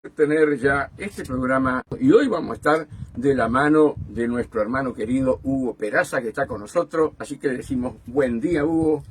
Tener ya este programa y hoy vamos a estar de la mano de nuestro hermano querido Hugo Peraza, que está con nosotros, así que le decimos buen día, Hugo.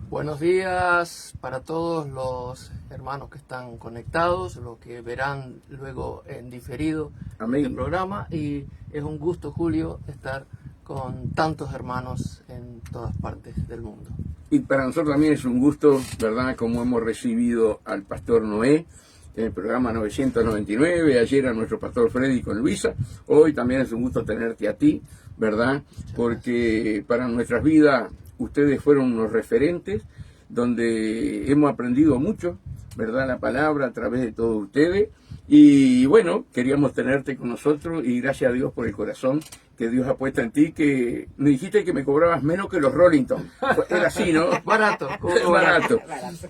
Buenos días para todos los hermanos que están conectados, los que verán luego en diferido Amén. este programa, y es un gusto, Julio, estar con tantos hermanos en todas partes del mundo. Y para nosotros también es un gusto, ¿verdad?, como hemos recibido al pastor Noé en el programa 999, ayer a nuestro pastor Freddy con Luisa, hoy también es un gusto tenerte a ti, ¿verdad? Porque para nuestras vidas ustedes fueron unos referentes donde hemos aprendido mucho, ¿verdad? La palabra a través de todos ustedes. Y bueno, queríamos tenerte con nosotros y gracias a Dios por el corazón que Dios ha puesto en ti, que me dijiste que me cobrabas menos que los Rollington. Era así, ¿no? Barato, Barato.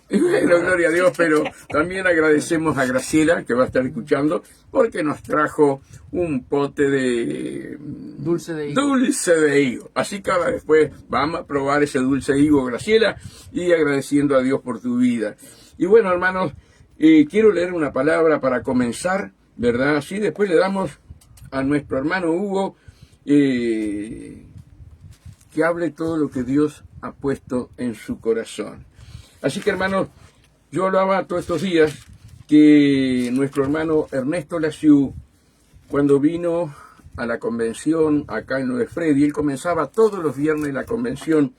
Bueno, gloria a Dios, pero también agradecemos a Graciela, que va a estar escuchando, porque nos trajo un pote de dulce de higo. Dulce de higo. Así que ahora después vamos a probar ese dulce de higo, Graciela, y agradeciendo a Dios por tu vida. Y bueno, hermanos, quiero leer una palabra para comenzar, ¿verdad? Así después le damos a nuestro hermano Hugo que hable todo lo que Dios ha puesto en su corazón. Así que, hermanos, yo hablaba todos estos días que nuestro hermano Ernesto Laciú, cuando vino a la convención acá en Nueve Freddy, él comenzaba todos los viernes la convención,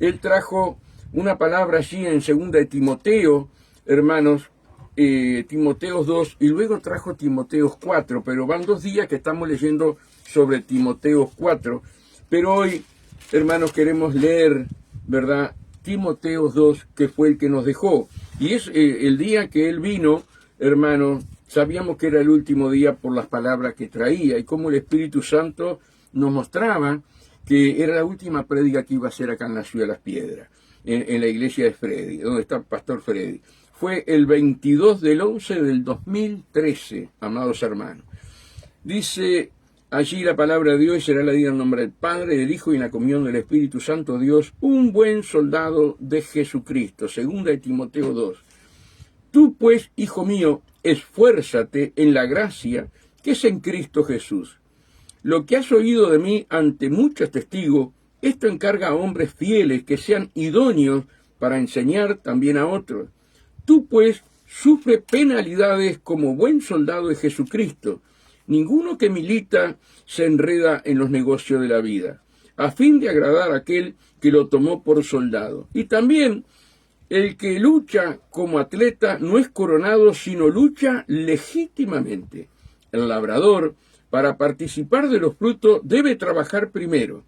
él trajo una palabra allí en 2 de Timoteo, hermanos, Timoteos 2, y luego trajo Timoteos 4, pero van 2 días que estamos leyendo sobre Timoteos 4, pero hoy, hermanos, queremos leer, ¿verdad?, Timoteos 2, que fue el que nos dejó, y es el día que él vino, hermanos, sabíamos que era el último día por las palabras que traía, y cómo el Espíritu Santo nos mostraba que era la última prédica que iba a hacer acá en la Ciudad de las Piedras, en la iglesia de Freddy, donde está el pastor Freddy. Fue el 22 del 11 del 2013, amados hermanos. Dice allí la palabra de Dios, y será la día en nombre del Padre, del Hijo y en la comunión del Espíritu Santo Dios, un buen soldado de Jesucristo. 2 de Timoteo 2. Tú pues, hijo mío, esfuérzate en la gracia que es en Cristo Jesús. Lo que has oído de mí ante muchos testigos, esto encarga a hombres fieles que sean idóneos para enseñar también a otros. Tú, pues, sufre penalidades como buen soldado de Jesucristo. Ninguno que milita se enreda en los negocios de la vida, a fin de agradar a aquel que lo tomó por soldado. Y también el que lucha como atleta no es coronado, sino lucha legítimamente. El labrador, para participar de los frutos, debe trabajar primero.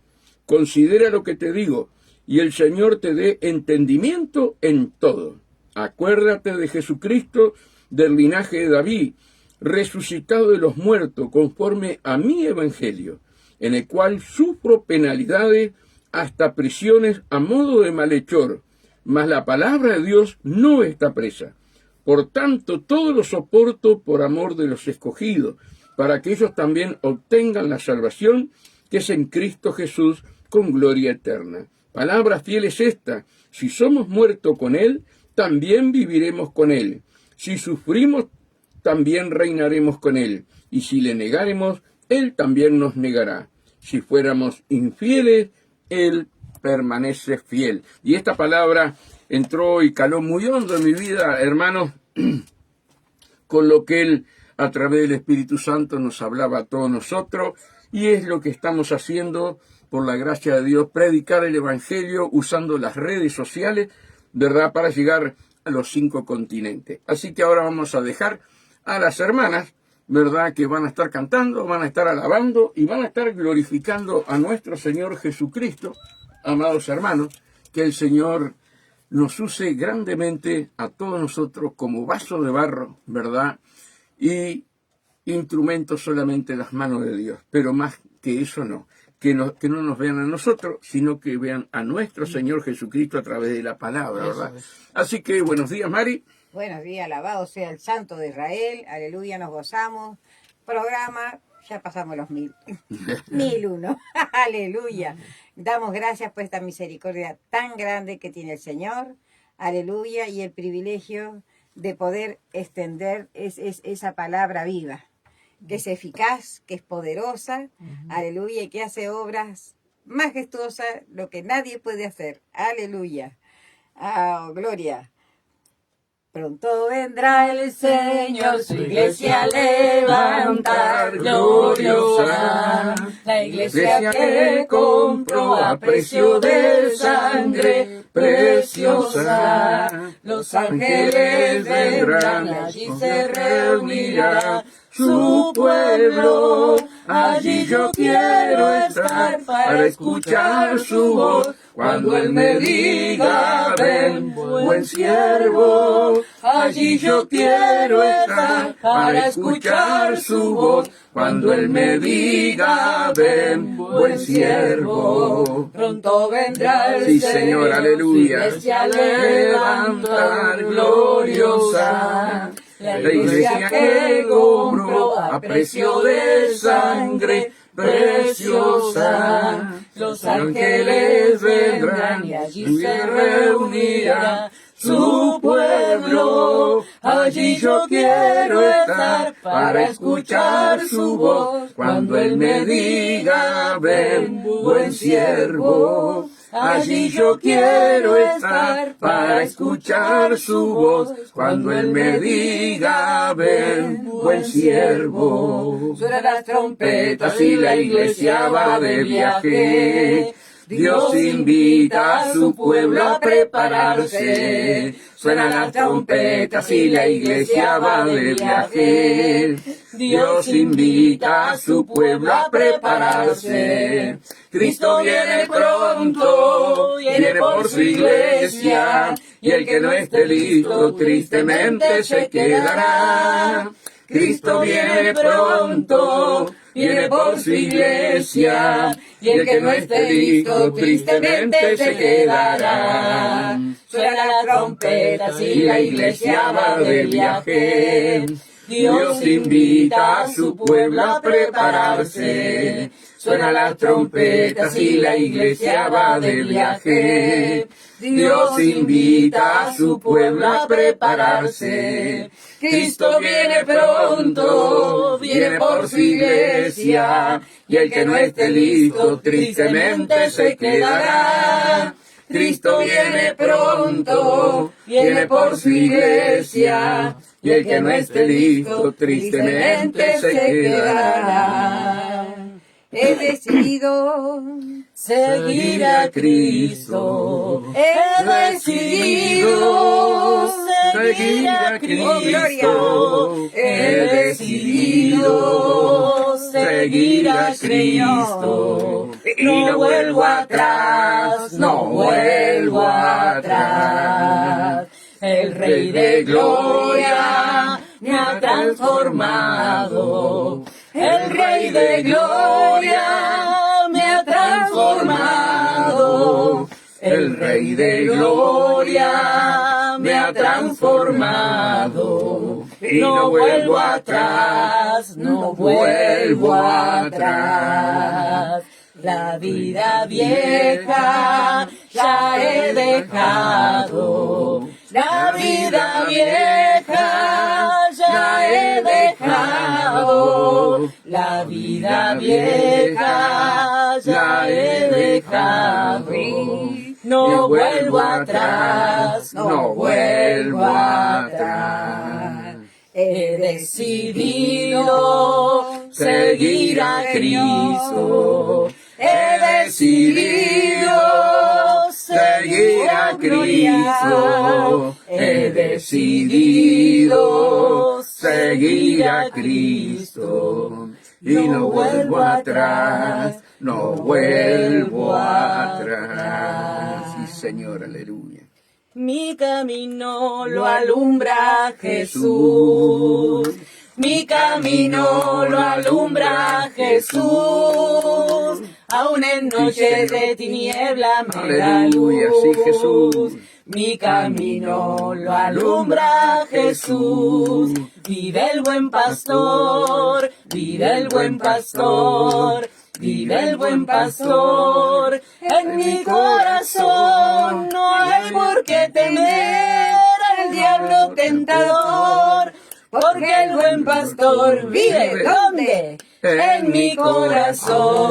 Considera lo que te digo, y el Señor te dé entendimiento en todo. Acuérdate de Jesucristo, del linaje de David, resucitado de los muertos, conforme a mi evangelio, en el cual sufro penalidades hasta prisiones a modo de malhechor, mas la palabra de Dios no está presa. Por tanto, todo lo soporto por amor de los escogidos, para que ellos también obtengan la salvación que es en Cristo Jesús con gloria eterna. Palabra fiel es esta: si somos muertos con Él, también viviremos con Él. Si sufrimos, también reinaremos con Él. Y si le negaremos, Él también nos negará. Si fuéramos infieles, Él permanece fiel. Y esta palabra entró y caló muy hondo en mi vida, hermanos, con lo que Él, a través del Espíritu Santo, nos hablaba a todos nosotros, y es lo que estamos haciendo, por la gracia de Dios, predicar el Evangelio usando las redes sociales, ¿verdad?, para llegar a los 5 continentes. Así que ahora vamos a dejar a las hermanas, ¿verdad?, que van a estar cantando, van a estar alabando y van a estar glorificando a nuestro Señor Jesucristo. Amados hermanos, que el Señor nos use grandemente a todos nosotros como vaso de barro, ¿verdad?, y instrumentos solamente en las manos de Dios, pero más que eso no. Que no nos vean a nosotros, sino que vean a nuestro Señor Jesucristo a través de la palabra, ¿verdad? Así que buenos días, Mari. Buenos días, alabado sea el Santo de Israel, aleluya, nos gozamos. Programa, ya pasamos los 1000, 1001, aleluya. Damos gracias por esta misericordia tan grande que tiene el Señor, aleluya, y el privilegio de poder extender esa palabra viva, que es eficaz, que es poderosa, aleluya, y que hace obras majestuosas, lo que nadie puede hacer, aleluya, gloria. Pronto vendrá el Señor, su iglesia a levantar gloriosa, la iglesia que compró a precio de sangre preciosa. Los ángeles vendrán y allí se reunirá su pueblo. Allí yo quiero estar para escuchar su voz. Cuando Él me diga, ven, buen siervo, allí yo quiero estar para escuchar su voz. Cuando Él me diga, ven, buen siervo. Pronto vendrá el Señor, aleluya. Iglesia levantar gloriosa, la iglesia que compró a precio de sangre preciosa. Los ángeles vendrán y allí se reunirá su pueblo. Allí yo quiero estar para escuchar su voz. Cuando Él me diga, ven, buen siervo. Allí yo quiero estar para escuchar su voz. Cuando Él me diga, ven, buen siervo. Suenan las trompetas y la iglesia va de viaje. Dios invita a su pueblo a prepararse. Suenan las trompetas y la iglesia va de viaje. Dios invita a su pueblo a prepararse. Cristo viene pronto, viene por su iglesia, y el que no esté listo tristemente se quedará. Cristo viene pronto, viene por su iglesia, y el que no esté listo tristemente se quedará. Suenan las trompetas y la iglesia va de viaje. Dios invita a su pueblo a prepararse. Suenan las trompetas y la iglesia va de viaje. Dios invita a su pueblo a prepararse. Cristo viene pronto, viene por su iglesia, y el que no esté listo tristemente se quedará. Cristo viene pronto, viene por su iglesia, y el que no esté listo tristemente se quedará. He decidido seguir a Cristo. He decidido seguir a Cristo. He decidido seguir a Cristo. Y no vuelvo atrás, no vuelvo atrás. El Rey de Gloria me ha transformado. El Rey de Gloria me ha transformado. El Rey de Gloria me ha transformado. Y no vuelvo atrás, no vuelvo atrás. La vida vieja ya he dejado. La vida vieja ya he dejado. La vida vieja ya he dejado. No vuelvo atrás, no vuelvo atrás. He decidido seguir a Cristo. He decidido seguir a Cristo. He decidido seguir a Cristo. Y no vuelvo atrás, no vuelvo atrás. Sí, Señor, aleluya. Mi camino lo alumbra Jesús. Mi camino lo alumbra Jesús. Aún en noches de tiniebla me da luz. Sí, Jesús. Mi camino lo alumbra Jesús. Vive el buen pastor, vive el buen pastor. Vive el buen pastor, en mi corazón no hay por qué temer. Él diablo tentador, porque el buen pastor vive ¿dónde? En mi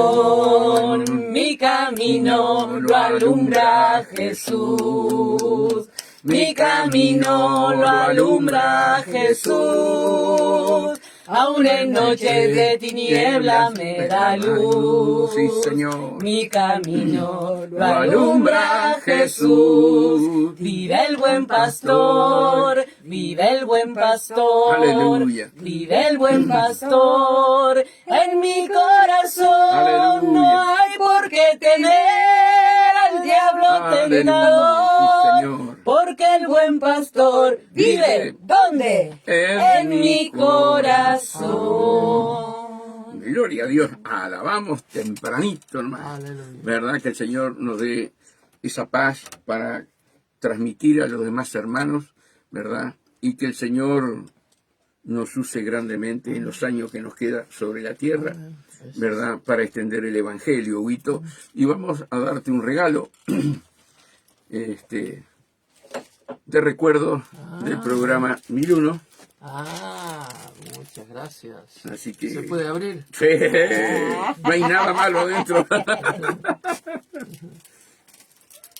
corazón. Mi camino lo alumbra Jesús. Mi camino lo alumbra Jesús. Aún en noches de tiniebla me da luz. Sí, Señor. Mi camino lo alumbra Jesús. Vive el buen pastor, vive el buen pastor. Aleluya. Vive el buen pastor. En mi corazón Aleluya. no hay por qué temer al diablo Aleluya. tentador. Sí, Señor. Porque el buen pastor vive ¿dónde? En mi corazón. Gloria a Dios, alabamos tempranito, hermano. Aleluya. ¿Verdad? Que el Señor nos dé esa paz para transmitir a los demás hermanos, ¿verdad? Y que el Señor nos use grandemente en los años que nos queda sobre la tierra, ¿verdad? Para extender el Evangelio, Huito. Y vamos a darte un regalo, de recuerdo del programa 1001. Muchas gracias. Así que... ¿Se puede abrir? Sí, no hay nada malo adentro.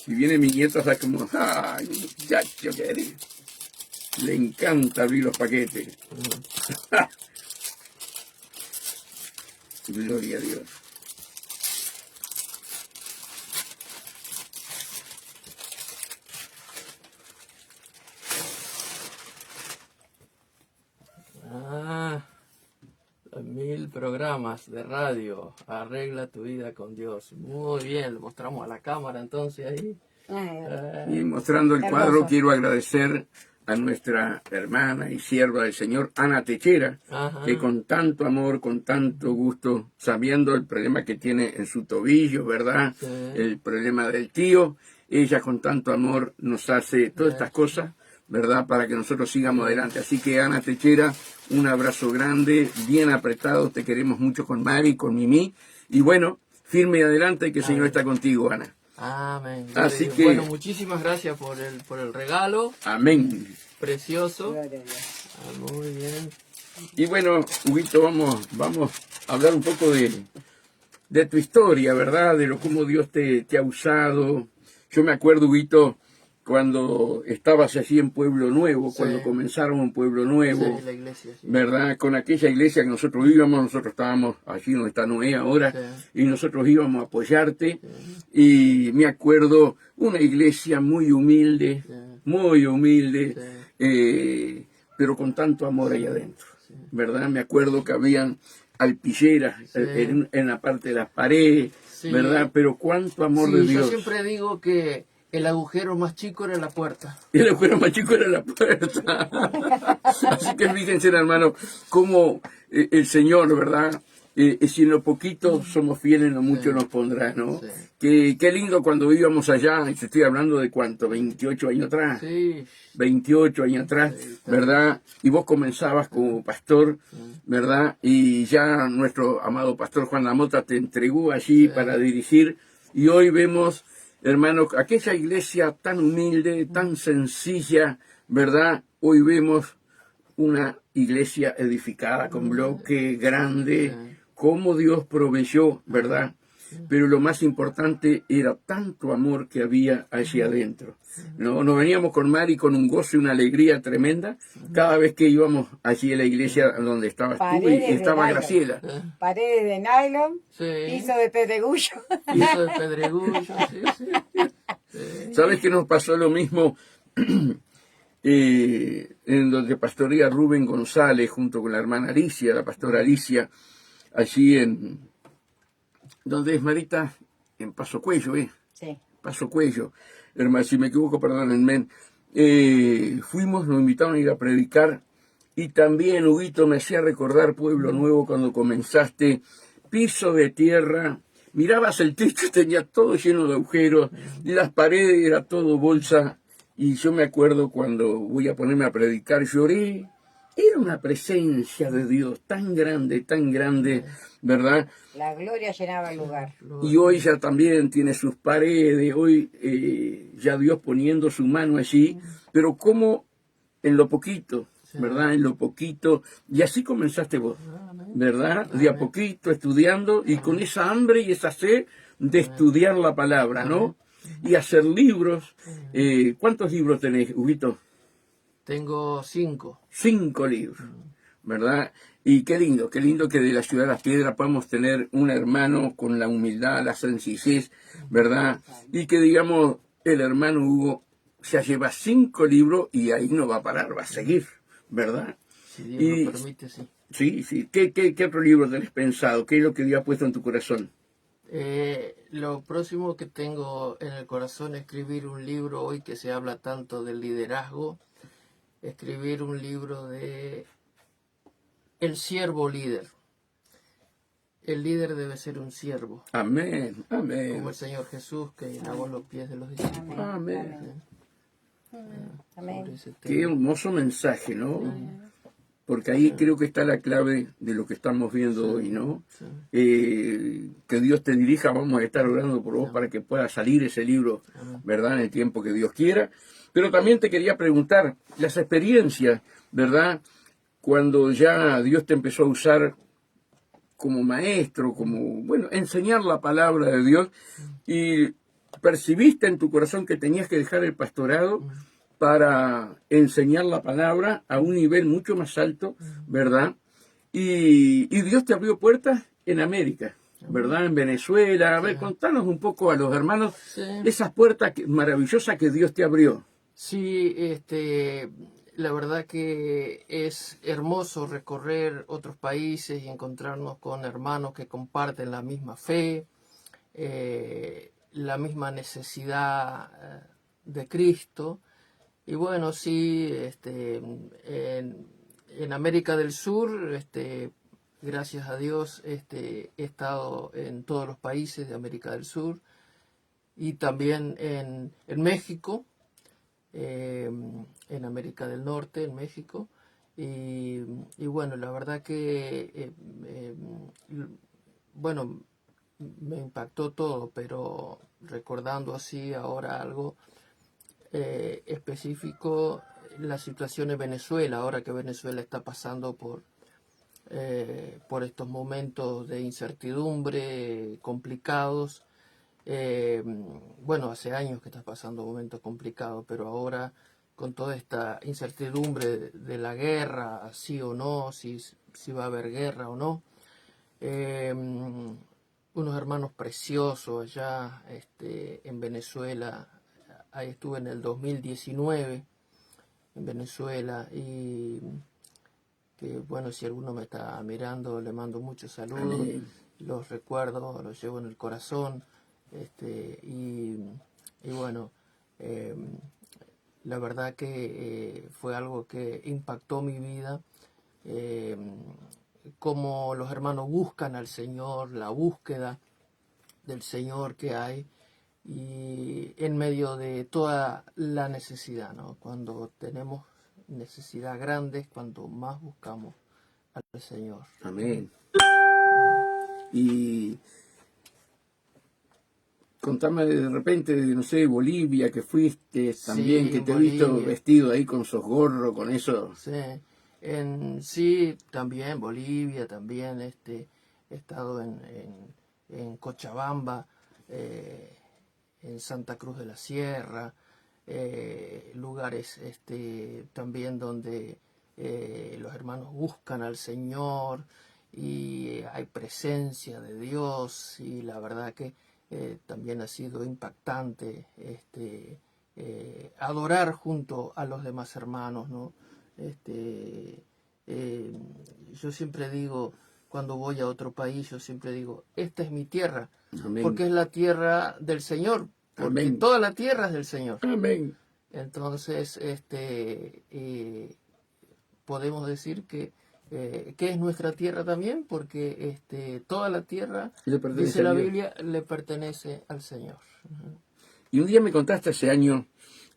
Si viene mi nieto, está como, ay, muchacho querido. Le encanta abrir los paquetes. Gloria a Dios. Los 1000 programas de radio. Arregla tu vida con Dios. Muy bien, lo mostramos a la cámara entonces ahí. Y mostrando el Hermoso. cuadro, quiero agradecer a nuestra hermana y sierva del Señor, Ana Techera, Ajá. que con tanto amor, con tanto gusto, sabiendo el problema que tiene en su tobillo, ¿verdad? Sí. El problema del tío, ella con tanto amor nos hace todas estas cosas, ¿verdad? Para que nosotros sigamos adelante. Así que Ana Techera, un abrazo grande, bien apretado, te queremos mucho con Mari, con Mimi, y bueno, firme y adelante, que el Señor está contigo, Ana. Amén. Así que- Bueno, muchísimas gracias por el regalo. Amén. Precioso. Gloria a Dios. Muy bien. Y bueno, Huguito, vamos a hablar un poco de tu historia, ¿verdad? De cómo Dios te ha usado. Yo me acuerdo, Huguito, cuando estabas allí en Pueblo Nuevo, Sí. cuando comenzaron en Pueblo Nuevo, Sí, la iglesia. Sí. ¿verdad? Con aquella iglesia que nosotros íbamos, nosotros estábamos allí donde está Noé ahora, Sí. y nosotros íbamos a apoyarte. Y me acuerdo, una iglesia muy humilde, pero con tanto amor ahí adentro, ¿verdad? Me acuerdo que habían alpilleras en la parte de las paredes, Sí. ¿verdad? Pero cuánto amor Sí, de yo Dios. siempre digo que el agujero más chico era la puerta. Y el agujero más chico era la puerta. Así que fíjense, hermano, cómo el Señor, ¿verdad? Si en lo poquito somos fieles, en lo mucho nos pondrá, ¿no? Sí. Qué lindo cuando íbamos allá, y te estoy hablando de cuánto, 28 años atrás. Sí. 28 años atrás, ¿verdad? Y vos comenzabas como pastor, ¿verdad? Y ya nuestro amado pastor Juan Lamota te entregó allí para dirigir. Y hoy vemos, hermanos, aquella iglesia tan humilde, tan sencilla, ¿verdad? Hoy vemos una iglesia edificada con bloque grande, cómo Dios proveyó, ¿verdad? Pero lo más importante era tanto amor que había allí adentro. ¿No? Nos veníamos con Mari con un gozo y una alegría tremenda cada vez que íbamos allí a la iglesia donde estabas tú y Paredes de estaba nylon. Graciela. Paredes de nylon, Sí. piso de pedregullo. Piso de pedregullo. Sí, sí. ¿Sabes que nos pasó lo mismo en donde pastorea Rubén González junto con la hermana Alicia, la pastora Alicia, allí en donde es Marita, en Paso Cuello, Sí. Paso Cuello, hermano, si me equivoco, perdónenme. Fuimos, nos invitaron a ir a predicar y también, Huguito, me hacía recordar Pueblo Nuevo cuando comenzaste, piso de tierra, mirabas el techo, tenía todo lleno de agujeros, y las paredes era todo bolsa, y yo me acuerdo cuando voy a ponerme a predicar, lloré, era una presencia de Dios tan grande, ¿verdad? La gloria llenaba el lugar. Y hoy ya también tiene sus paredes, hoy ya Dios poniendo su mano allí, pero cómo en lo poquito, Sí. ¿verdad? En lo poquito. Y así comenzaste vos, Amén. ¿verdad? De a poquito, estudiando y con esa hambre y esa sed de estudiar la palabra, ¿no? Y hacer libros. ¿Cuántos libros tenés, Huguito? Tengo 5. 5 libros, ¿verdad? Y qué lindo que de la ciudad de las piedras podamos tener un hermano con la humildad, la sencillez, ¿verdad? Y que digamos, el hermano Hugo ya lleva 5 libros y ahí no va a parar, va a seguir, ¿verdad? Si Dios Y lo permite, sí. sí, sí. ¿Qué otro libro tenés pensado? ¿Qué es lo que Dios ha puesto en tu corazón? Lo próximo que tengo en el corazón es escribir un libro hoy que se habla tanto del liderazgo, escribir un libro de el siervo líder. El líder debe ser un siervo, Amén, como amén, el Señor Jesús que lavó los pies de los discípulos. amén. Sobre Amén. ese Qué tema. hermoso mensaje, ¿no? Porque ahí creo que está la clave de lo que estamos viendo hoy, ¿no? Sí. Que Dios te dirija, vamos a estar orando por vos para que pueda salir ese libro, ¿verdad? En el tiempo que Dios quiera. Pero también te quería preguntar, las experiencias, ¿verdad? Cuando ya Dios te empezó a usar como maestro, como, bueno, enseñar la palabra de Dios, y percibiste en tu corazón que tenías que dejar el pastorado para enseñar la palabra a un nivel mucho más alto, ¿verdad? Y Dios te abrió puertas en América, ¿verdad? En Venezuela. A ver, contanos un poco a los hermanos Sí. esas puertas maravillosas que Dios te abrió. Sí, la verdad que es hermoso recorrer otros países y encontrarnos con hermanos que comparten la misma fe, la misma necesidad de Cristo. Y bueno, sí, en América del Sur, gracias a Dios, he estado en todos los países de América del Sur y también en México. En América del Norte, en México, y bueno, la verdad que, bueno, me impactó todo, pero recordando así ahora algo específico, la situación en Venezuela, ahora que Venezuela está pasando por estos momentos de incertidumbre complicados. Bueno, hace años que está pasando momentos complicados, pero ahora con toda esta incertidumbre de la guerra, sí o no, si va a haber guerra o no, unos hermanos preciosos allá en Venezuela, ahí estuve en el 2019 en Venezuela y que bueno, si alguno me está mirando le mando muchos saludos, Amén. los recuerdo, los llevo en el corazón. Y bueno, la verdad que fue algo que impactó mi vida, cómo los hermanos buscan al Señor, la búsqueda del Señor que hay, y en medio de toda la necesidad, ¿no? Cuando tenemos necesidad grande, cuando más buscamos al Señor. Amén. Y contame de repente, no sé, Bolivia, que fuiste también, Sí, que en te he visto Bolivia. vestido ahí con esos gorros, con eso. Sí, sí, también Bolivia, también he estado en Cochabamba, en Santa Cruz de la Sierra, lugares también donde los hermanos buscan al Señor y hay presencia de Dios, y la verdad que también ha sido impactante adorar junto a los demás hermanos, ¿no? Yo siempre digo, cuando voy a otro país, yo siempre digo, esta es mi tierra, Amén. porque es la tierra del Señor, porque Amén. toda la tierra es del Señor. Amén. Entonces, podemos decir que es nuestra tierra también, porque toda la tierra, Le pertenece dice a la Dios. Biblia, le pertenece al Señor. Ujú. Y un día me contaste hace años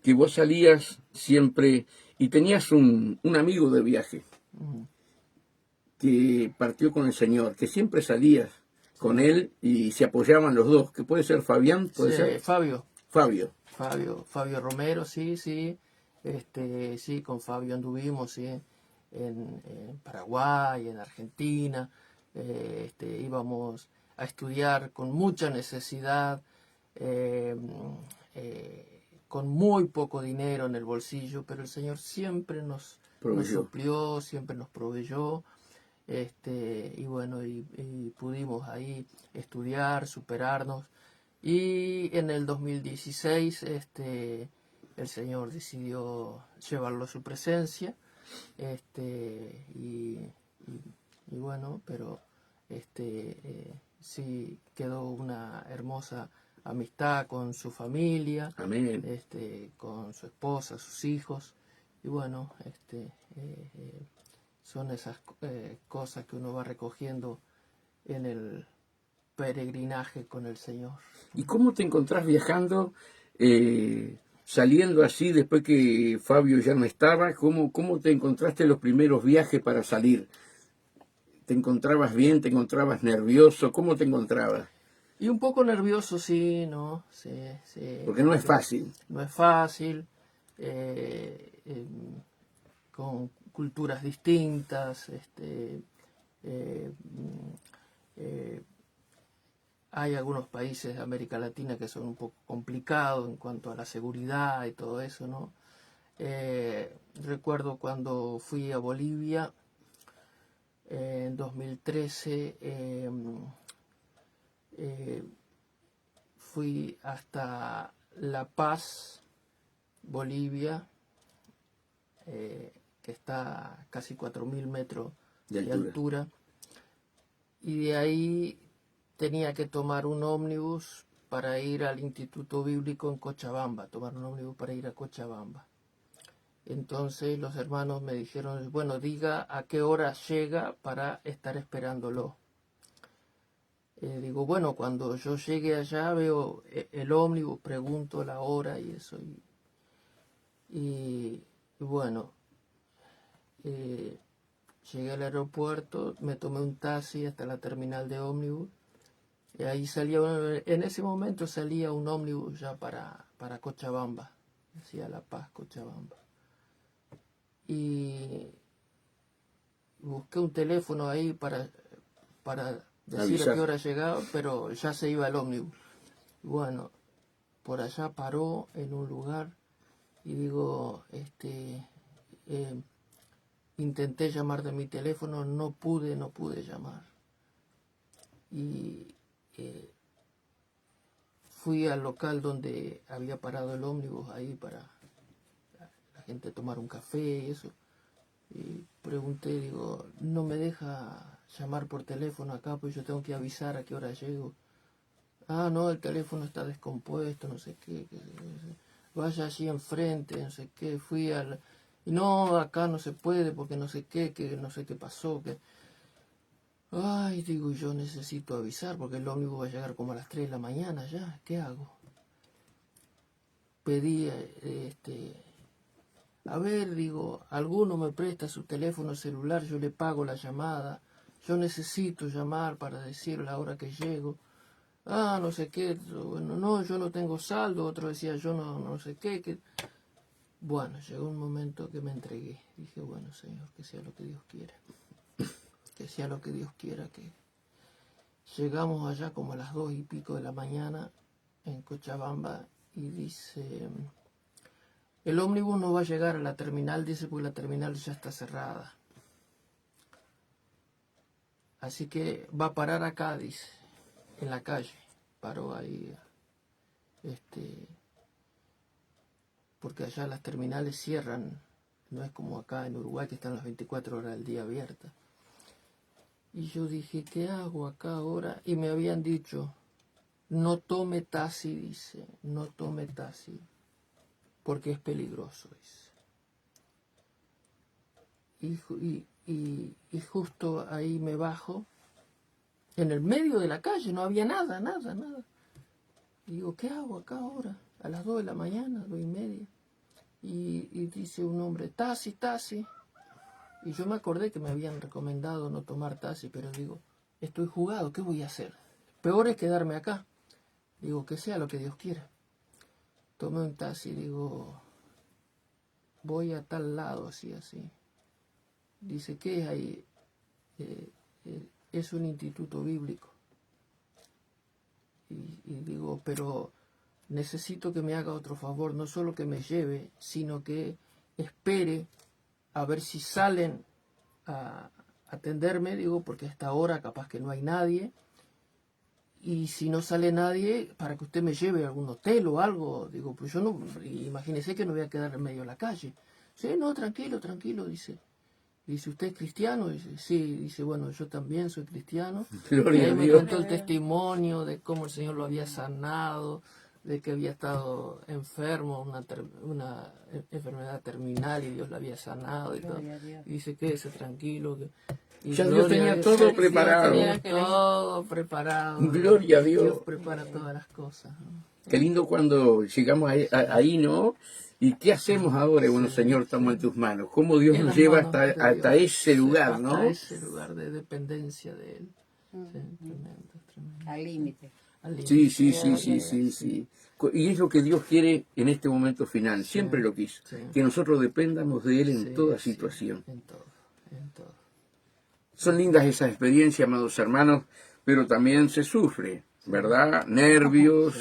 que vos salías siempre y tenías un amigo de viaje Ujú. que partió con el Señor, que siempre salías con él y se apoyaban los dos, que puede ser Fabián, puede Sí, ser Fabio Fabio. Romero, sí, sí. Sí, con Fabio anduvimos, sí, en Paraguay, en Argentina, íbamos a estudiar con mucha necesidad, eh, con muy poco dinero en el bolsillo, pero el Señor siempre nos Proveyó. suplió, siempre nos proveyó, y bueno, y pudimos ahí estudiar, superarnos, y en el 2016, el Señor decidió llevarlo a su presencia, y bueno, pero sí quedó una hermosa amistad con su familia, Amén. con su esposa, sus hijos, y bueno, son esas cosas que uno va recogiendo en el peregrinaje con el Señor. ¿Y cómo te encontrás viajando, saliendo así después que Fabio ya no estaba? ¿Cómo te encontraste los primeros viajes para salir? ¿Te encontrabas bien? ¿Te encontrabas nervioso? ¿Cómo te encontrabas? Y un poco nervioso, sí, ¿no? Sí, sí. Porque no es fácil. No es fácil, con culturas distintas, eh, eh, hay algunos países de América Latina que son un poco complicados en cuanto a la seguridad y todo eso, ¿no? Recuerdo cuando fui a Bolivia en 2013, fui hasta La Paz, Bolivia, que está a casi 4.000 metros de altura, y de ahí tenía que tomar un ómnibus para ir al Instituto Bíblico en Cochabamba, tomar un ómnibus para ir a Cochabamba. Entonces los hermanos me dijeron, bueno, diga a qué hora llega para estar esperándolo. Digo, bueno, cuando yo llegue allá veo el ómnibus, pregunto la hora y eso. Y bueno, llegué al aeropuerto, me tomé un taxi hasta la terminal de ómnibus. Y ahí salía, en ese momento salía un ómnibus ya para Cochabamba, hacia La Paz, Cochabamba. Y busqué un teléfono ahí para decir a qué hora llegaba, pero ya se iba el ómnibus. Bueno, por allá paró en un lugar y digo, intenté llamar de mi teléfono, no pude llamar. Y fui al local donde había parado el ómnibus ahí para la gente tomar un café y eso. Y pregunté, digo, no me deja llamar por teléfono acá, pues yo tengo que avisar a qué hora llego. Ah, no, el teléfono está descompuesto, no sé qué. Vaya allí enfrente, no sé qué. Fui al... Y no, acá no se puede porque no sé qué, que no sé qué pasó, que... Ay, digo, yo necesito avisar porque el ómnibus va a llegar como a las 3 de la mañana ya. ¿Qué hago? Pedí, a ver, digo, alguno me presta su teléfono celular, yo le pago la llamada. Yo necesito llamar para decir la hora que llego. Ah, no sé qué, bueno, no, yo no tengo saldo. Otro decía, yo no sé qué, que... Bueno, llegó un momento que me entregué. Dije, bueno, Señor, que sea lo que Dios quiera. Que sea lo que Dios quiera, que... Llegamos allá como a las 2:00 de la mañana en Cochabamba y dice, el ómnibus no va a llegar a la terminal, dice, porque la terminal ya está cerrada. Así que va a parar acá, dice, en la calle. Paró ahí, porque allá las terminales cierran, no es como acá en Uruguay que están las 24 horas del día abiertas. Y yo dije, ¿qué hago acá ahora? Y me habían dicho, no tome taxi, dice, no tome taxi, porque es peligroso, dice. Y justo ahí me bajo, en el medio de la calle, no había nada. Y digo, ¿qué hago acá ahora? A las 2 de la mañana, 2:30. Y dice un hombre, taxi. Y yo me acordé que me habían recomendado no tomar taxi, pero digo, estoy jugado, ¿qué voy a hacer? Peor es quedarme acá. Digo, que sea lo que Dios quiera. Tomé un taxi, digo, voy a tal lado, así. Dice, ¿qué es ahí? Es un instituto bíblico. Y digo, pero necesito que me haga otro favor, no solo que me lleve, sino que espere a ver si salen a atenderme, digo, porque a esta hora capaz que no hay nadie, y si no sale nadie, para que usted me lleve a algún hotel o algo, digo, pues yo no, imagínese que no voy a quedar en medio de la calle. Sí, no, tranquilo, dice. Dice, ¿usted es cristiano? Dice, sí. Dice, bueno, yo también soy cristiano. Gloria Y ahí a me Dios. contó el testimonio de cómo el Señor lo había sanado, de que había estado enfermo, una enfermedad terminal, y Dios lo había sanado y todo. Gloria a Dios. Y dice, quédese tranquilo. Y Ya Dios gloria tenía a Dios. todo Dios preparado. tenía todo preparado. Gloria a Dios. Dios prepara todas las cosas, ¿no? Qué lindo cuando llegamos ahí, ¿no? ¿Y qué hacemos ahora? Bueno, Señor, estamos en tus manos. ¿Cómo Dios En nos las lleva manos hasta de Dios. ese lugar, ¿no? Hasta ese lugar de dependencia de Él. Sí, tremendo. Al límite. Al límite. Sí. Y es lo que Dios quiere en este momento final. Siempre lo quiso. Sí. Que nosotros dependamos de Él en Sí, toda sí, situación. en todo. Son lindas esas experiencias, amados hermanos, pero también se sufre, ¿verdad? Nervios,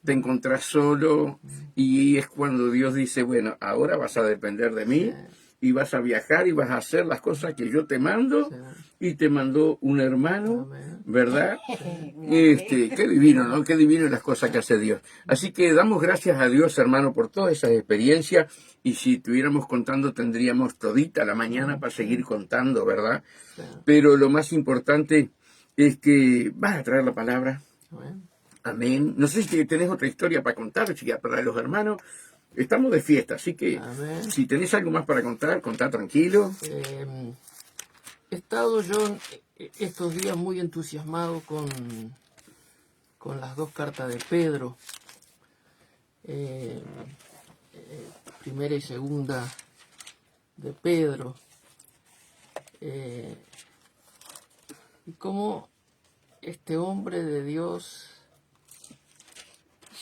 te encontrás solo, y es cuando Dios dice, bueno, ahora vas a depender de mí, y vas a viajar y vas a hacer las cosas que yo te mando, y te mandó un hermano, Amén. ¿verdad? Qué divino, ¿no? Qué divino las cosas que hace Dios. Así que damos gracias a Dios, hermano, por todas esas experiencias, y si estuviéramos contando tendríamos todita la mañana para seguir contando, ¿verdad? Sí. Pero lo más importante es que vas a traer la palabra. Amén. Amén. No sé si tenés otra historia para contar, chica, para los hermanos. Estamos de fiesta, así que Amén. si tenés algo más para contar, contá tranquilo. He estado yo estos días muy entusiasmado con las dos cartas de Pedro, primera y segunda de Pedro, y cómo este hombre de Dios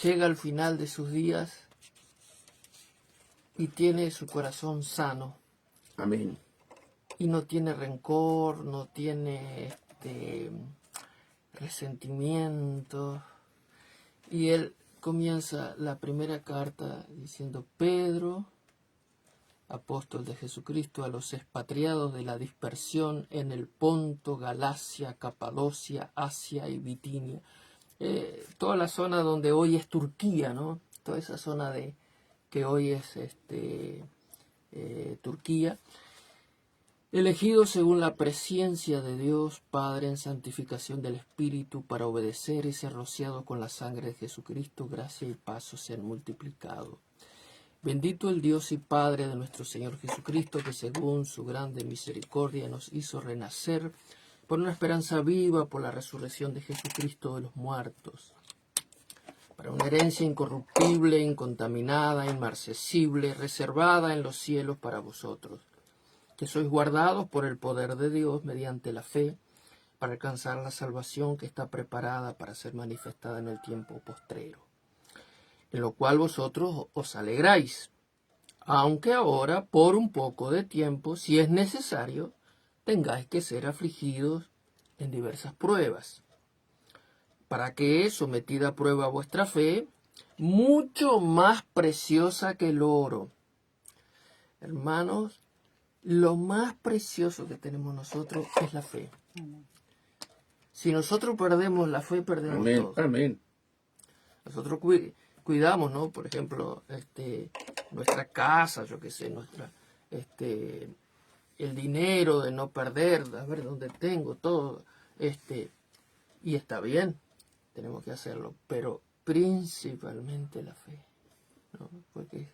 llega al final de sus días y tiene su corazón sano. Amén. Y no tiene rencor, no tiene resentimiento. Y él comienza la primera carta diciendo: Pedro, apóstol de Jesucristo, a los expatriados de la dispersión en el Ponto, Galacia, Capadocia, Asia y Bitinia. Toda la zona donde hoy es Turquía, ¿no? Toda esa zona que hoy es Turquía. Elegidos según la presciencia de Dios Padre en santificación del Espíritu para obedecer y ser rociados con la sangre de Jesucristo, gracia y paz sean multiplicados. Bendito el Dios y Padre de nuestro Señor Jesucristo, que según su grande misericordia nos hizo renacer por una esperanza viva por la resurrección de Jesucristo de los muertos, para una herencia incorruptible, incontaminada, inmarcesible, reservada en los cielos para vosotros, que sois guardados por el poder de Dios mediante la fe, para alcanzar la salvación que está preparada para ser manifestada en el tiempo postrero, en lo cual vosotros os alegráis, aunque ahora, por un poco de tiempo, si es necesario, tengáis que ser afligidos en diversas pruebas, para que, sometida a prueba vuestra fe, mucho más preciosa que el oro. Hermanos, lo más precioso que tenemos nosotros es la fe. Si nosotros perdemos la fe, perdemos Amén. todo. Amén. Nosotros cuidamos, ¿no? Por ejemplo, nuestra casa, yo qué sé, el dinero, de no perder, a ver dónde tengo todo, y está bien, tenemos que hacerlo, pero principalmente la fe, ¿no? Porque es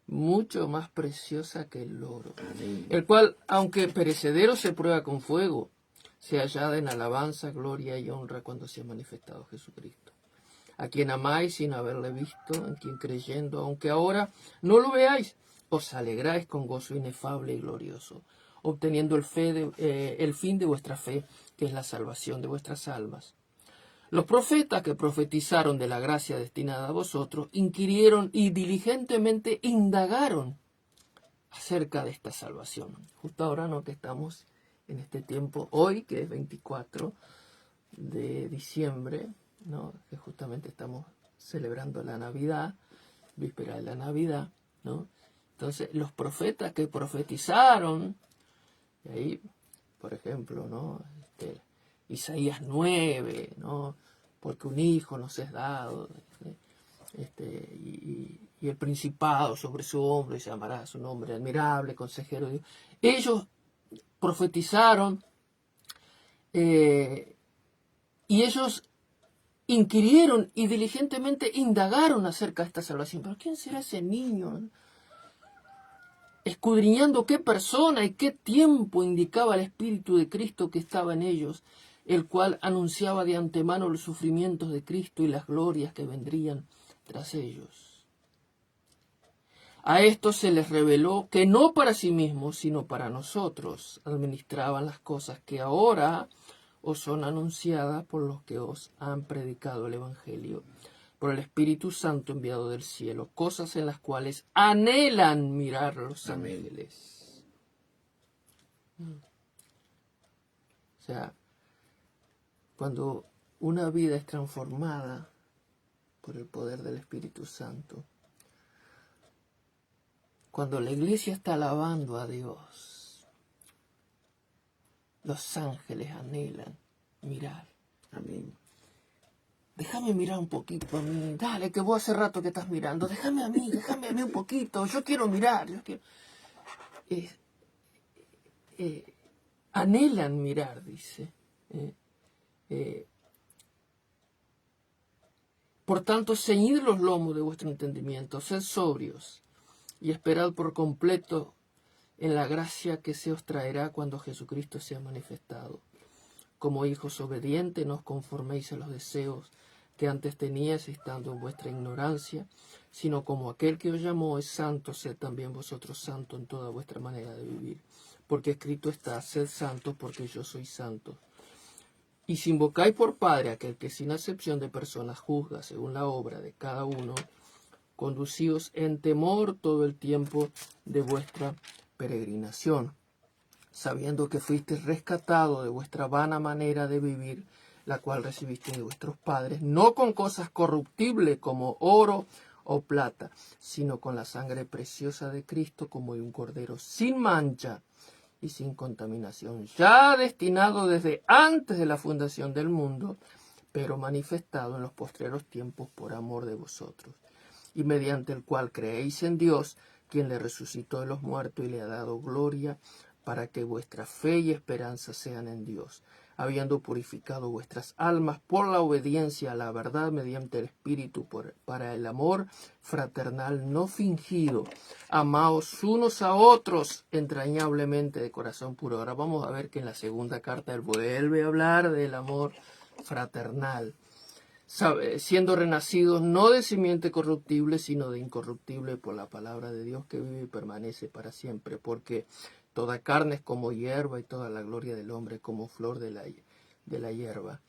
mucho más preciosa que el oro, Amén. el cual, aunque perecedero se prueba con fuego, se hallada en alabanza, gloria y honra cuando sea manifestado Jesucristo, a quien amáis sin haberle visto, en quien creyendo, aunque ahora no lo veáis, os alegráis con gozo inefable y glorioso, obteniendo el fin de vuestra fe, que es la salvación de vuestras almas. Los profetas que profetizaron de la gracia destinada a vosotros, inquirieron y diligentemente indagaron acerca de esta salvación. Justo ahora, ¿no?, que estamos en este tiempo, hoy que es 24 de diciembre, ¿no?, que justamente estamos celebrando la Navidad, víspera de la Navidad, ¿no? Entonces, los profetas que profetizaron, y ahí, por ejemplo, ¿no?, Isaías 9, ¿no?, porque un hijo nos es dado, y el principado sobre su hombro, y se llamará su nombre admirable, consejero de Dios. Ellos profetizaron, y ellos inquirieron y diligentemente indagaron acerca de esta salvación. ¿Pero quién será ese niño? Escudriñando qué persona y qué tiempo indicaba el Espíritu de Cristo que estaba en ellos, el cual anunciaba de antemano los sufrimientos de Cristo y las glorias que vendrían tras ellos. A estos se les reveló que no para sí mismos, sino para nosotros administraban las cosas que ahora os son anunciadas por los que os han predicado el Evangelio, por el Espíritu Santo enviado del cielo, cosas en las cuales anhelan mirar los ángeles. O sea, cuando una vida es transformada por el poder del Espíritu Santo, cuando la iglesia está alabando a Dios, los ángeles anhelan mirar. Amén. Déjame mirar un poquito a mí. Dale, que vos hace rato que estás mirando. Déjame a mí un poquito. Yo quiero mirar. Anhelan mirar, dice. Por tanto, ceñid los lomos de vuestro entendimiento, sed sobrios y esperad por completo en la gracia que se os traerá cuando Jesucristo sea manifestado. Como hijos obedientes, no os conforméis a los deseos que antes teníais estando en vuestra ignorancia, sino como aquel que os llamó es santo, sed también vosotros santos en toda vuestra manera de vivir. Porque escrito está, sed santos porque yo soy santo. Y si invocáis por Padre aquel que sin acepción de personas juzga según la obra de cada uno, conducíos en temor todo el tiempo de vuestra peregrinación, sabiendo que fuisteis rescatados de vuestra vana manera de vivir, la cual recibisteis de vuestros padres, no con cosas corruptibles como oro o plata, sino con la sangre preciosa de Cristo, como de un cordero sin mancha y sin contaminación, ya destinado desde antes de la fundación del mundo, pero manifestado en los postreros tiempos por amor de vosotros, y mediante el cual creéis en Dios, quien le resucitó de los muertos y le ha dado gloria, para que vuestra fe y esperanza sean en Dios, habiendo purificado vuestras almas por la obediencia a la verdad mediante el Espíritu, para el amor fraternal no fingido. Amaos unos a otros entrañablemente de corazón puro. Ahora vamos a ver que en la segunda carta él vuelve a hablar del amor fraternal, siendo renacidos no de simiente corruptible, sino de incorruptible por la palabra de Dios que vive y permanece para siempre, porque toda carne es como hierba y toda la gloria del hombre como flor de la hierba.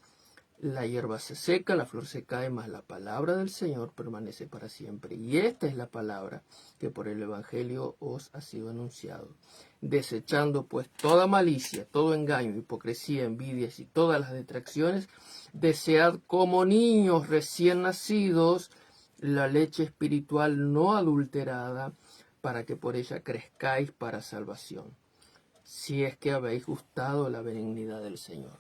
La hierba se seca, la flor se cae, mas la palabra del Señor permanece para siempre. Y esta es la palabra que por el Evangelio os ha sido anunciado. Desechando pues toda malicia, todo engaño, hipocresía, envidias y todas las detracciones, desead como niños recién nacidos la leche espiritual no adulterada, para que por ella crezcáis para salvación, si es que habéis gustado la benignidad del Señor,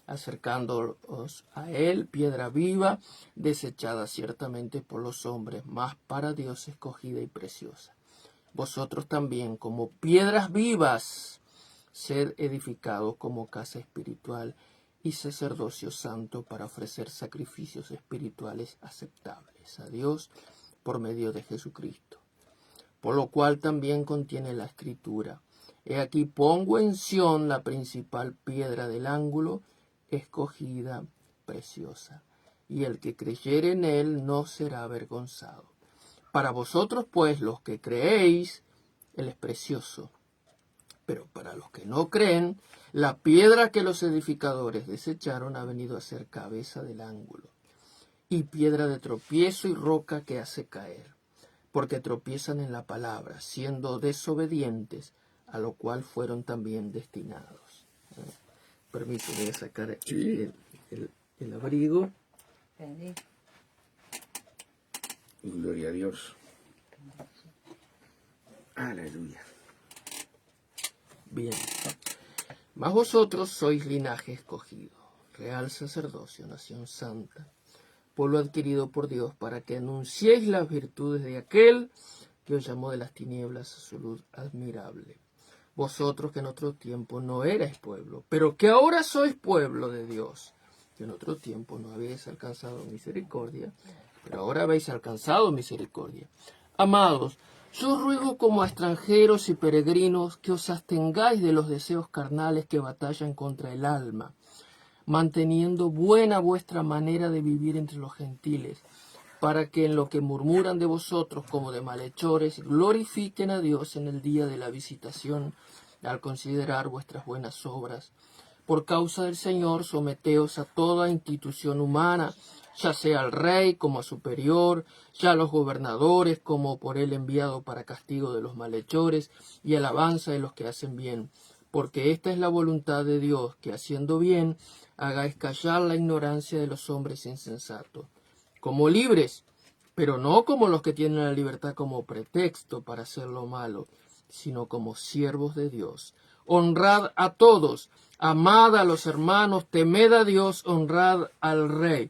acercándoos a Él, piedra viva, desechada ciertamente por los hombres, mas para Dios escogida y preciosa. Vosotros también, como piedras vivas, sed edificados como casa espiritual y sacerdocio santo, para ofrecer sacrificios espirituales aceptables a Dios por medio de Jesucristo. Por lo cual también contiene la Escritura: he aquí pongo en Sión la principal piedra del ángulo, escogida, preciosa, y el que creyere en él no será avergonzado. Para vosotros, pues, los que creéis, él es precioso, pero para los que no creen, la piedra que los edificadores desecharon ha venido a ser cabeza del ángulo, y piedra de tropiezo y roca que hace caer. porque tropiezan en la palabra, siendo desobedientes, a lo cual fueron también destinados. Permíteme sacar Sí. el abrigo. Gloria a Dios. Aleluya. Bien. Mas vosotros sois linaje escogido, real sacerdocio, nación santa, pueblo adquirido por Dios, para que anunciéis las virtudes de aquel que os llamó de las tinieblas a su luz admirable. Vosotros que en otro tiempo no erais pueblo, pero que ahora sois pueblo de Dios, que en otro tiempo no habéis alcanzado misericordia, pero ahora habéis alcanzado misericordia. Amados, yo os ruego como a extranjeros y peregrinos que os abstengáis de los deseos carnales que batallan contra el alma, manteniendo buena vuestra manera de vivir entre los gentiles, para que en lo que murmuran de vosotros como de malhechores, glorifiquen a Dios en el día de la visitación, al considerar vuestras buenas obras. Por causa del Señor, someteos a toda institución humana, ya sea al rey como a superior, ya a los gobernadores como por él enviado para castigo de los malhechores y alabanza de los que hacen bien, porque esta es la voluntad de Dios, que haciendo bien hagáis callar la ignorancia de los hombres insensatos, como libres, pero no como los que tienen la libertad como pretexto para hacer lo malo, sino como siervos de Dios. Honrad a todos, amad a los hermanos, temed a Dios, honrad al rey.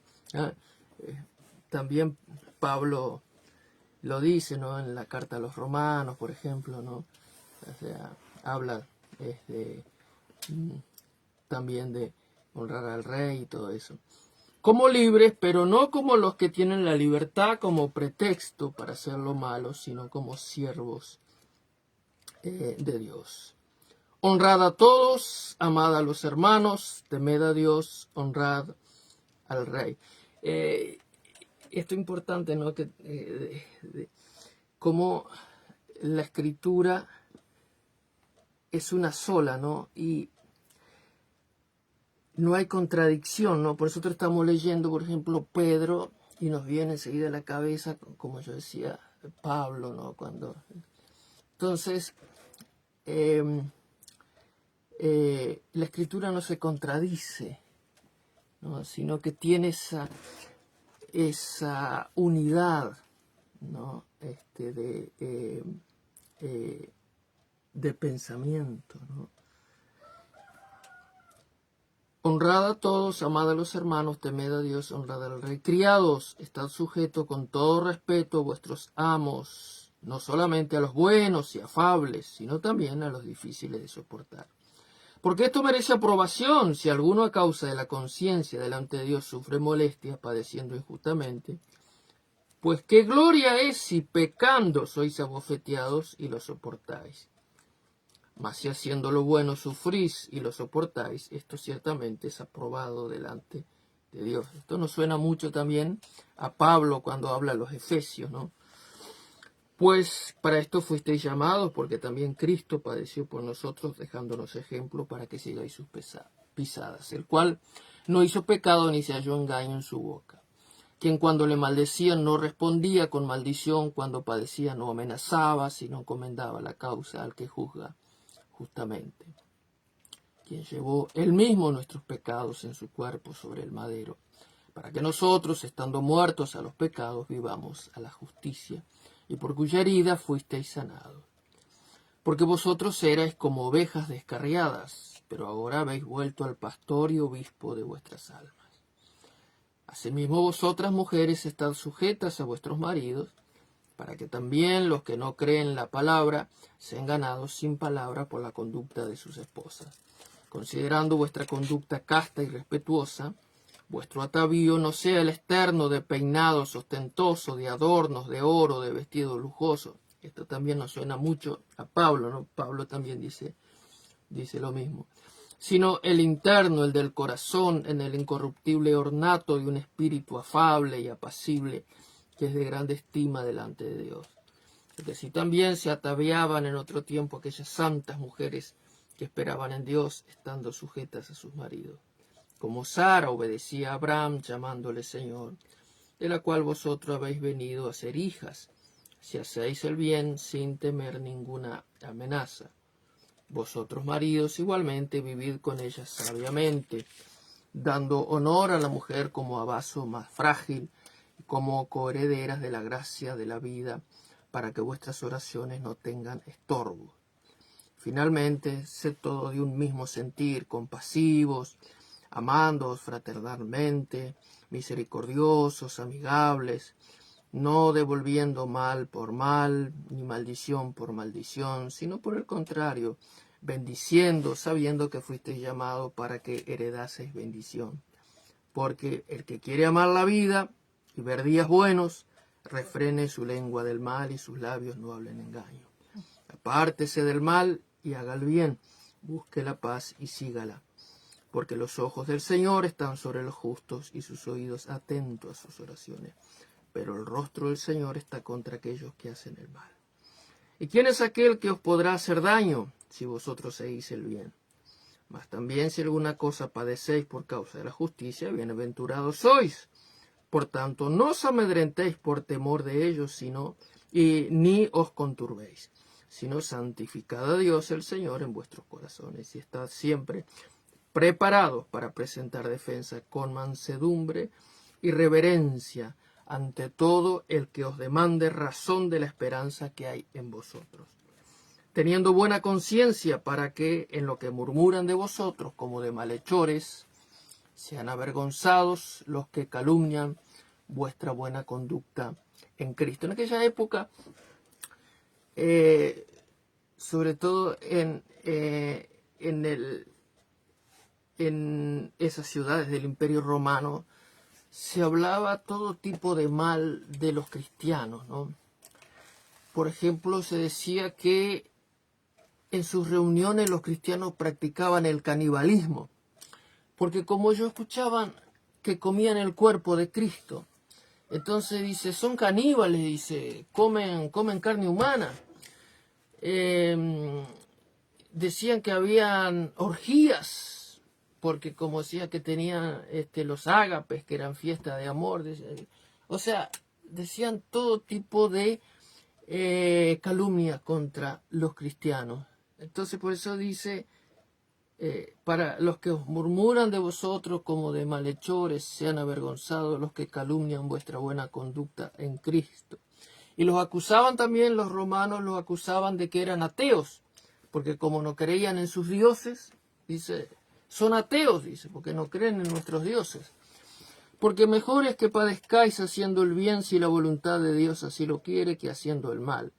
También Pablo lo dice, ¿no?, en la carta a los romanos, por ejemplo, ¿no? O sea, habla también de honrar al rey y todo eso. Como libres, pero no como los que tienen la libertad como pretexto para hacer lo malo, sino como siervos de Dios. Honrad a todos, amad a los hermanos, temed a Dios, honrad al rey. Esto es importante, ¿no?, que como la escritura es una sola, ¿no?, y no hay contradicción, ¿no? Por eso nosotros estamos leyendo, por ejemplo, Pedro, y nos viene enseguida a la cabeza, como yo decía, Pablo, ¿no? Entonces, la escritura no se contradice, ¿no?, sino que tiene esa unidad, ¿no?, de pensamiento, ¿no? Honrad a todos, amad a los hermanos, temed a Dios, honrad al rey. Criados, estad sujetos con todo respeto a vuestros amos, no solamente a los buenos y afables, sino también a los difíciles de soportar. Porque esto merece aprobación si alguno a causa de la conciencia delante de Dios sufre molestias, padeciendo injustamente. Pues qué gloria es si pecando sois abofeteados y lo soportáis. Mas si haciendo lo bueno sufrís y lo soportáis, esto ciertamente es aprobado delante de Dios. Esto nos suena mucho también a Pablo cuando habla a los Efesios, ¿no? Pues para esto fuisteis llamados, porque también Cristo padeció por nosotros, dejándonos ejemplo para que sigáis sus pisadas, el cual no hizo pecado ni se halló engaño en su boca, quien cuando le maldecían no respondía con maldición, cuando padecía no amenazaba, sino encomendaba la causa al que juzga justamente, quien llevó él mismo nuestros pecados en su cuerpo sobre el madero, para que nosotros, estando muertos a los pecados, vivamos a la justicia, y por cuya herida fuisteis sanados. Porque vosotros erais como ovejas descarriadas, pero ahora habéis vuelto al pastor y obispo de vuestras almas. Asimismo vosotras, mujeres, estad sujetas a vuestros maridos, para que también los que no creen la palabra sean ganados sin palabra por la conducta de sus esposas, considerando vuestra conducta casta y respetuosa. Vuestro atavío no sea el externo de peinados ostentosos, de adornos, de oro, de vestidos lujosos. Esto también nos suena mucho a Pablo, ¿no? Pablo también dice lo mismo. Sino el interno, el del corazón, en el incorruptible ornato de un espíritu afable y apacible, que es de grande estima delante de Dios. Porque si también se ataviaban en otro tiempo aquellas santas mujeres que esperaban en Dios, estando sujetas a sus maridos, como Sara obedecía a Abraham, llamándole Señor, de la cual vosotros habéis venido a ser hijas, si hacéis el bien sin temer ninguna amenaza. Vosotros, maridos, igualmente vivid con ella sabiamente, dando honor a la mujer como a vaso más frágil, como coherederas de la gracia de la vida, para que vuestras oraciones no tengan estorbo. Finalmente, sed todos de un mismo sentir, compasivos, amándoos fraternalmente, misericordiosos, amigables, no devolviendo mal por mal, ni maldición por maldición, sino por el contrario, bendiciendo, sabiendo que fuisteis llamados para que heredaseis bendición. Porque el que quiere amar la vida y ver días buenos, refrene su lengua del mal y sus labios no hablen engaño. Apártese del mal y haga el bien, busque la paz y sígala. Porque los ojos del Señor están sobre los justos y sus oídos atentos a sus oraciones. Pero el rostro del Señor está contra aquellos que hacen el mal. ¿Y quién es aquel que os podrá hacer daño si vosotros seguís el bien? Mas también si alguna cosa padecéis por causa de la justicia, bienaventurados sois. Por tanto, no os amedrentéis por temor de ellos, ni os conturbéis, sino santificad a Dios el Señor en vuestros corazones y estad siempre preparados para presentar defensa con mansedumbre y reverencia ante todo el que os demande razón de la esperanza que hay en vosotros, teniendo buena conciencia para que en lo que murmuran de vosotros como de malhechores sean avergonzados los que calumnian vuestra buena conducta en Cristo. En aquella época, sobre todo en esas ciudades del Imperio Romano, se hablaba todo tipo de mal de los cristianos, ¿no? Por ejemplo, se decía que en sus reuniones los cristianos practicaban el canibalismo, porque como ellos escuchaban que comían el cuerpo de Cristo, entonces dice, son caníbales, dice, comen carne humana. Decían que habían orgías, porque como decía que tenían los ágapes, que eran fiestas de amor. O sea, decían todo tipo de calumnias contra los cristianos. Entonces por eso dice, para los que os murmuran de vosotros como de malhechores, sean avergonzados los que calumnian vuestra buena conducta en Cristo. Y los acusaban también, los romanos los acusaban de que eran ateos, porque como no creían en sus dioses, dice, son ateos, dice, porque no creen en nuestros dioses. Porque mejor es que padezcáis haciendo el bien si la voluntad de Dios así lo quiere, que haciendo el mal.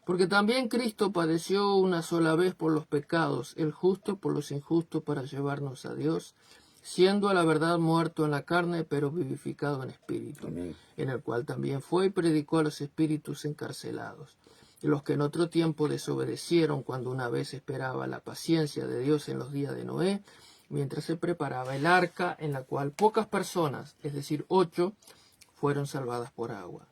Porque también Cristo padeció una sola vez por los pecados, el justo por los injustos, para llevarnos a Dios, siendo a la verdad muerto en la carne, pero vivificado en espíritu, Amén. En el cual también fue y predicó a los espíritus encarcelados, y los que en otro tiempo desobedecieron cuando una vez esperaba la paciencia de Dios en los días de Noé, mientras se preparaba el arca, en la cual pocas personas, es decir, 8, fueron salvadas por agua.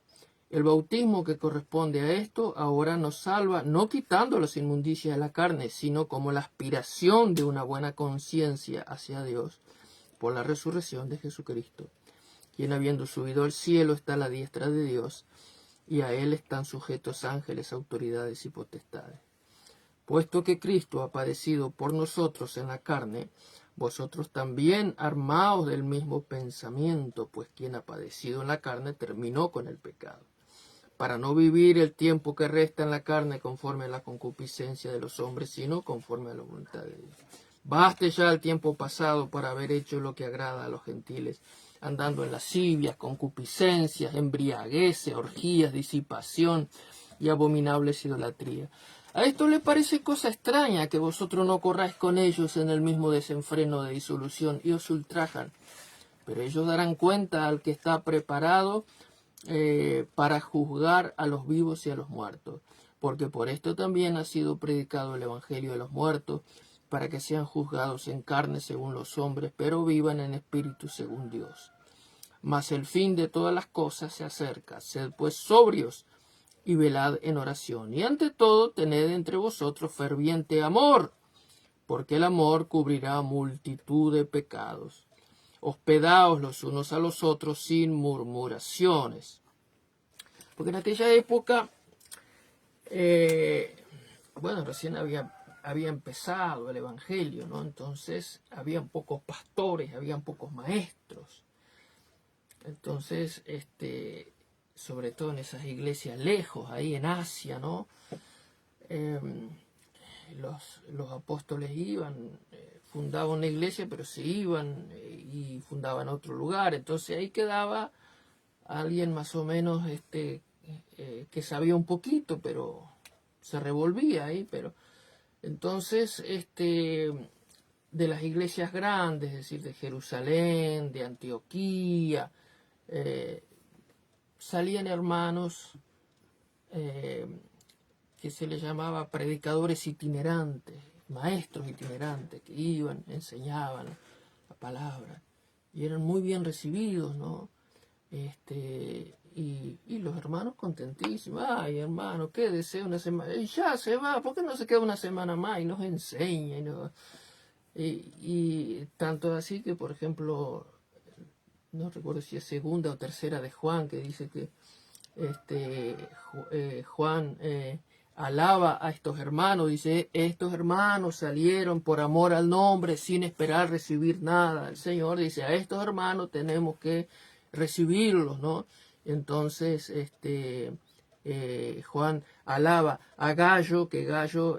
El bautismo que corresponde a esto ahora nos salva, no quitando las inmundicias de la carne, sino como la aspiración de una buena conciencia hacia Dios por la resurrección de Jesucristo, quien habiendo subido al cielo está a la diestra de Dios, y a él están sujetos ángeles, autoridades y potestades. Puesto que Cristo ha padecido por nosotros en la carne, vosotros también armaos del mismo pensamiento, pues quien ha padecido en la carne terminó con el pecado, para no vivir el tiempo que resta en la carne conforme a la concupiscencia de los hombres, sino conforme a la voluntad de Dios. Baste ya el tiempo pasado para haber hecho lo que agrada a los gentiles, andando en lascivias, concupiscencias, embriagueces, orgías, disipación y abominables idolatrías. A esto le parece cosa extraña que vosotros no corráis con ellos en el mismo desenfreno de disolución y os ultrajan. Pero ellos darán cuenta al que está preparado para juzgar a los vivos y a los muertos. Porque por esto también ha sido predicado el Evangelio de los muertos, para que sean juzgados en carne según los hombres, pero vivan en espíritu según Dios. Mas el fin de todas las cosas se acerca. Sed pues sobrios y velad en oración. Y ante todo, tened entre vosotros ferviente amor, porque el amor cubrirá multitud de pecados. Hospedaos los unos a los otros sin murmuraciones. Porque en aquella época bueno, recién había empezado el Evangelio, ¿no? Entonces habían pocos pastores, habían pocos maestros. Entonces, sobre todo en esas iglesias lejos, ahí en Asia, ¿no? Los apóstoles iban, fundaban una iglesia, pero se iban y fundaban otro lugar. Entonces ahí quedaba alguien más o menos que sabía un poquito, pero se revolvía ahí. Pero entonces, de las iglesias grandes, es decir, de Jerusalén, de Antioquía, salían hermanos que se les llamaba predicadores itinerantes, maestros itinerantes, que iban, enseñaban la palabra, y eran muy bien recibidos, ¿no? Y los hermanos contentísimos. Ay, hermano, qué deseo una semana. Y ya se va, ¿por qué no se queda una semana más y nos enseña? Y tanto así que, por ejemplo, no recuerdo si es segunda o tercera de Juan, que dice que Juan alaba a estos hermanos, dice, estos hermanos salieron por amor al nombre sin esperar recibir nada. El Señor dice, a estos hermanos tenemos que recibirlos, ¿no? Entonces, Juan alaba a Gallo, que Gallo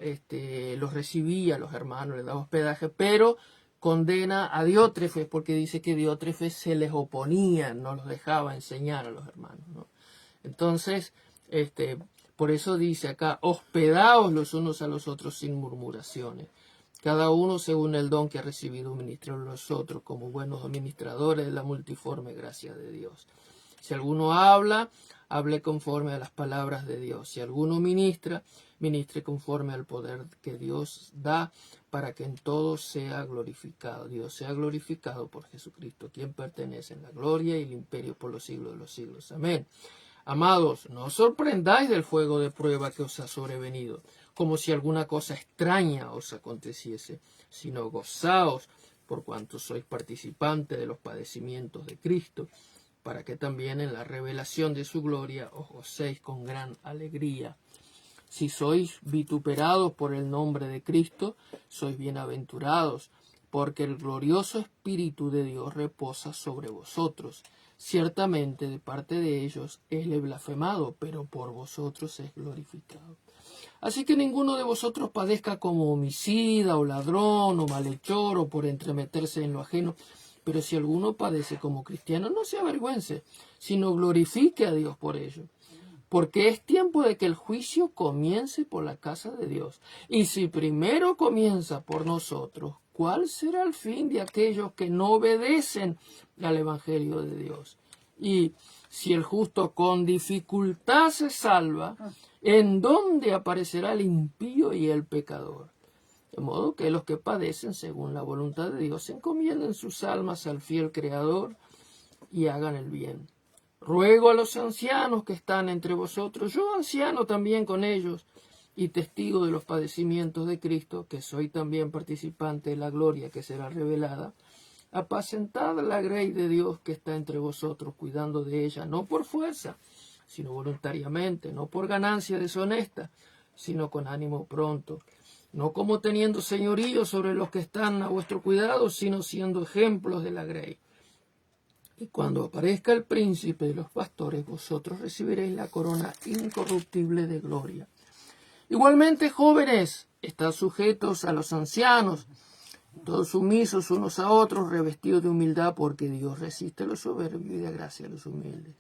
los recibía, los hermanos, les daba hospedaje, pero condena a Diótrefes porque dice que Diótrefes se les oponía, no los dejaba enseñar a los hermanos, ¿no? Entonces, por eso dice acá, hospedaos los unos a los otros sin murmuraciones, cada uno según el don que ha recibido ministrar a los otros como buenos administradores de la multiforme gracia de Dios. Si alguno habla, hable conforme a las palabras de Dios. Si alguno ministra, ministre conforme al poder que Dios da para que en todo sea glorificado. Dios sea glorificado por Jesucristo, quien pertenece en la gloria y el imperio por los siglos de los siglos. Amén. Amados, no os sorprendáis del fuego de prueba que os ha sobrevenido, como si alguna cosa extraña os aconteciese, sino gozaos por cuanto sois participantes de los padecimientos de Cristo, para que también en la revelación de su gloria os gocéis con gran alegría. Si sois vituperados por el nombre de Cristo, sois bienaventurados, porque el glorioso Espíritu de Dios reposa sobre vosotros. Ciertamente de parte de ellos es blasfemado, pero por vosotros es glorificado. Así que ninguno de vosotros padezca como homicida o ladrón o malhechor o por entremeterse en lo ajeno. Pero si alguno padece como cristiano, no se avergüence, sino glorifique a Dios por ello. Porque es tiempo de que el juicio comience por la casa de Dios. Y si primero comienza por nosotros, ¿cuál será el fin de aquellos que no obedecen al Evangelio de Dios? Y si el justo con dificultad se salva, ¿en dónde aparecerá el impío y el pecador? De modo que los que padecen según la voluntad de Dios encomienden sus almas al fiel Creador y hagan el bien. Ruego a los ancianos que están entre vosotros, yo anciano también con ellos, y testigo de los padecimientos de Cristo, que soy también participante de la gloria que será revelada, apacentad la grey de Dios que está entre vosotros, cuidando de ella, no por fuerza, sino voluntariamente, no por ganancia deshonesta, sino con ánimo pronto, no como teniendo señorío sobre los que están a vuestro cuidado, sino siendo ejemplos de la grey. Y cuando aparezca el príncipe de los pastores, vosotros recibiréis la corona incorruptible de gloria. Igualmente, jóvenes, estad sujetos a los ancianos, todos sumisos unos a otros, revestidos de humildad, porque Dios resiste a los soberbios y da gracia a los humildes.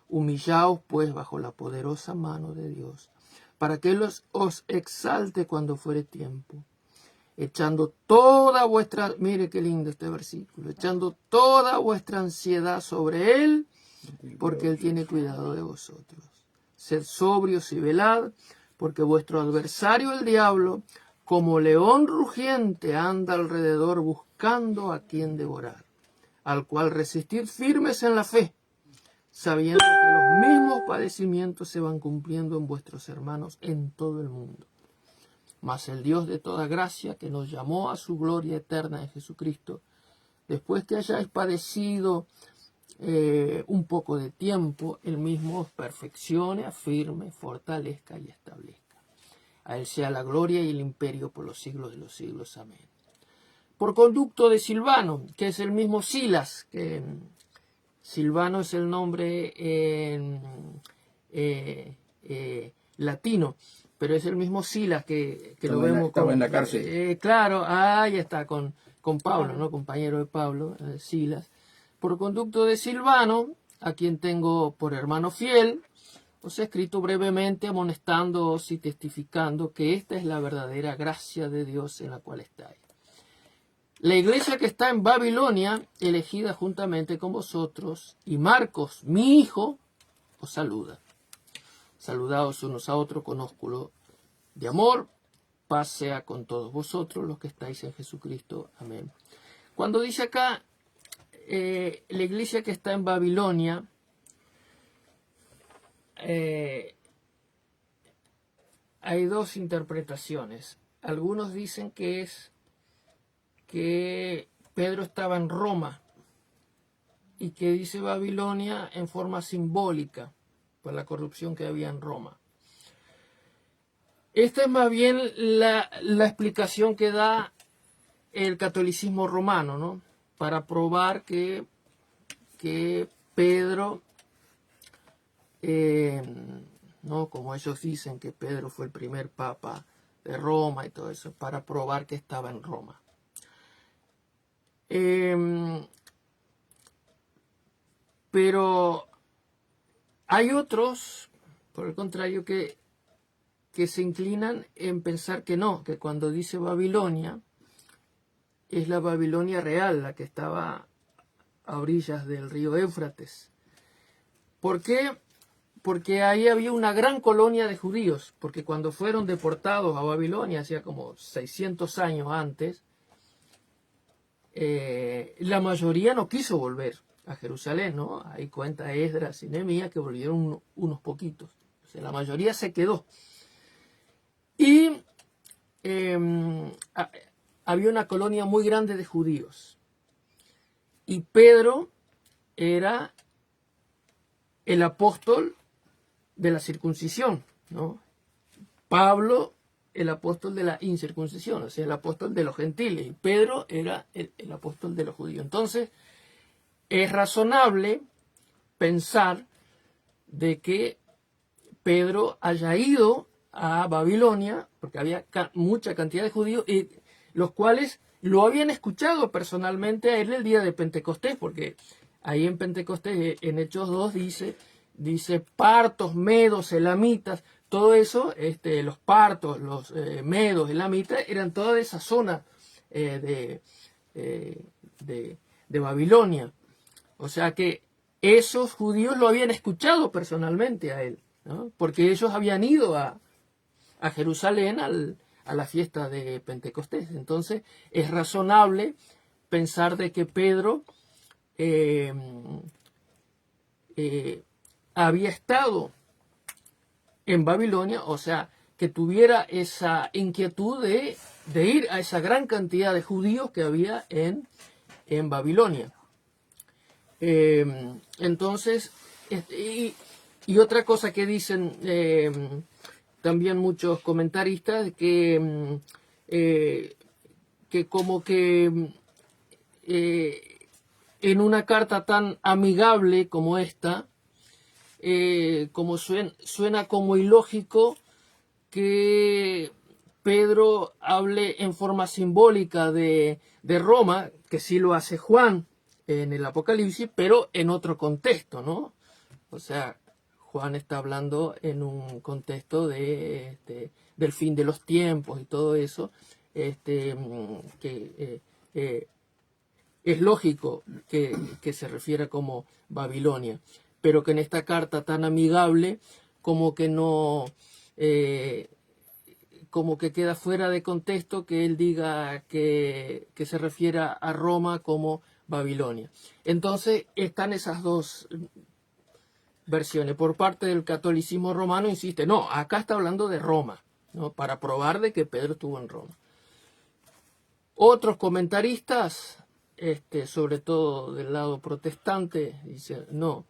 Humillaos, pues, bajo la poderosa mano de Dios, para que Él os exalte cuando fuere tiempo, echando toda vuestra, mire qué lindo este versículo, echando toda vuestra ansiedad sobre Él, porque Él tiene cuidado de vosotros. Sed sobrios y velad, porque vuestro adversario el diablo, como león rugiente, anda alrededor buscando a quien devorar, al cual resistid firmes en la fe, sabiendo que los mismos padecimientos se van cumpliendo en vuestros hermanos en todo el mundo. Mas el Dios de toda gracia, que nos llamó a su gloria eterna en Jesucristo, después que hayáis padecido un poco de tiempo, Él mismo os perfeccione, afirme, fortalezca y establezca. A Él sea la gloria y el imperio por los siglos de los siglos. Amén. Por conducto de Silvano, que es el mismo Silas, que Silvano es el nombre en latino, pero es el mismo Silas que lo vemos estaba en la cárcel. claro, ahí está, con Pablo, ¿no? Compañero de Pablo, Silas. Por conducto de Silvano, a quien tengo por hermano fiel, os he escrito brevemente amonestándoos y testificando que esta es la verdadera gracia de Dios en la cual estáis. La iglesia que está en Babilonia, elegida juntamente con vosotros, y Marcos, mi hijo, os saluda. Saludaos unos a otros con ósculo de amor. Paz sea con todos vosotros los que estáis en Jesucristo. Amén. Cuando dice acá, la iglesia que está en Babilonia, hay dos interpretaciones. Algunos dicen que es que Pedro estaba en Roma y que dice Babilonia en forma simbólica por la corrupción que había en Roma. Esta es más bien la explicación que da el catolicismo romano, ¿no? Para probar que Pedro, ¿no? Como ellos dicen que Pedro fue el primer papa de Roma y todo eso, para probar que estaba en Roma. Pero hay otros, por el contrario, que se inclinan en pensar que no, que cuando dice Babilonia, es la Babilonia real, la que estaba a orillas del río Éufrates. ¿Por qué? Porque ahí había una gran colonia de judíos, porque cuando fueron deportados a Babilonia, hacía como 600 años antes, la mayoría no quiso volver a Jerusalén, ¿no? Ahí cuenta Esdras y Nehemías que volvieron unos poquitos. O sea, la mayoría se quedó. Y había una colonia muy grande de judíos. Y Pedro era el apóstol de la circuncisión, ¿no? Pablo, el apóstol de la incircuncisión, o sea, el apóstol de los gentiles. Y Pedro era el apóstol de los judíos. Entonces, es razonable pensar de que Pedro haya ido a Babilonia, porque había mucha cantidad de judíos, y los cuales lo habían escuchado personalmente a él el día de Pentecostés, porque ahí en Pentecostés, en Hechos 2, dice partos, medos, elamitas, todo eso, los partos, los medos, elamitas, eran toda de esa zona de Babilonia. O sea que esos judíos lo habían escuchado personalmente a él, ¿no? Porque ellos habían ido a Jerusalén a la fiesta de Pentecostés. Entonces es razonable pensar de que Pedro había estado en Babilonia, o sea, que tuviera esa inquietud de ir a esa gran cantidad de judíos que había en Babilonia. Entonces, y otra cosa que dicen también muchos comentaristas, que como que en una carta tan amigable como esta, como suena como ilógico que Pedro hable en forma simbólica de Roma, que sí lo hace Juan en el Apocalipsis, pero en otro contexto, ¿no? O sea, Juan está hablando en un contexto del fin de los tiempos y todo eso, que es lógico que se refiera como Babilonia, pero que en esta carta tan amigable como que no, como que queda fuera de contexto que él diga que se refiera a Roma como Babilonia. Entonces están esas dos versiones. Por parte del catolicismo romano insiste, no, acá está hablando de Roma, ¿no? Para probar de que Pedro estuvo en Roma. Otros comentaristas sobre todo del lado protestante, dicen, no,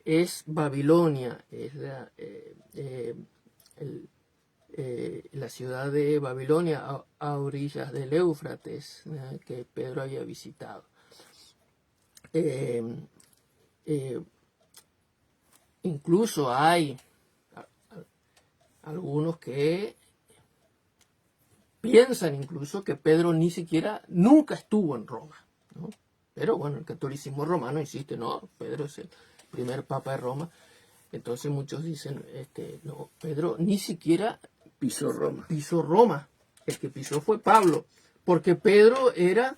es Babilonia, es la ciudad de Babilonia a orillas del Éufrates, que Pedro había visitado. Incluso hay algunos que piensan incluso que Pedro ni siquiera nunca estuvo en Roma, ¿no? Pero bueno, el catolicismo romano insiste, no, Pedro es el primer papa de Roma. Entonces muchos dicen, no, Pedro ni siquiera Pisó Roma. pisó Roma. El que pisó fue Pablo, porque Pedro era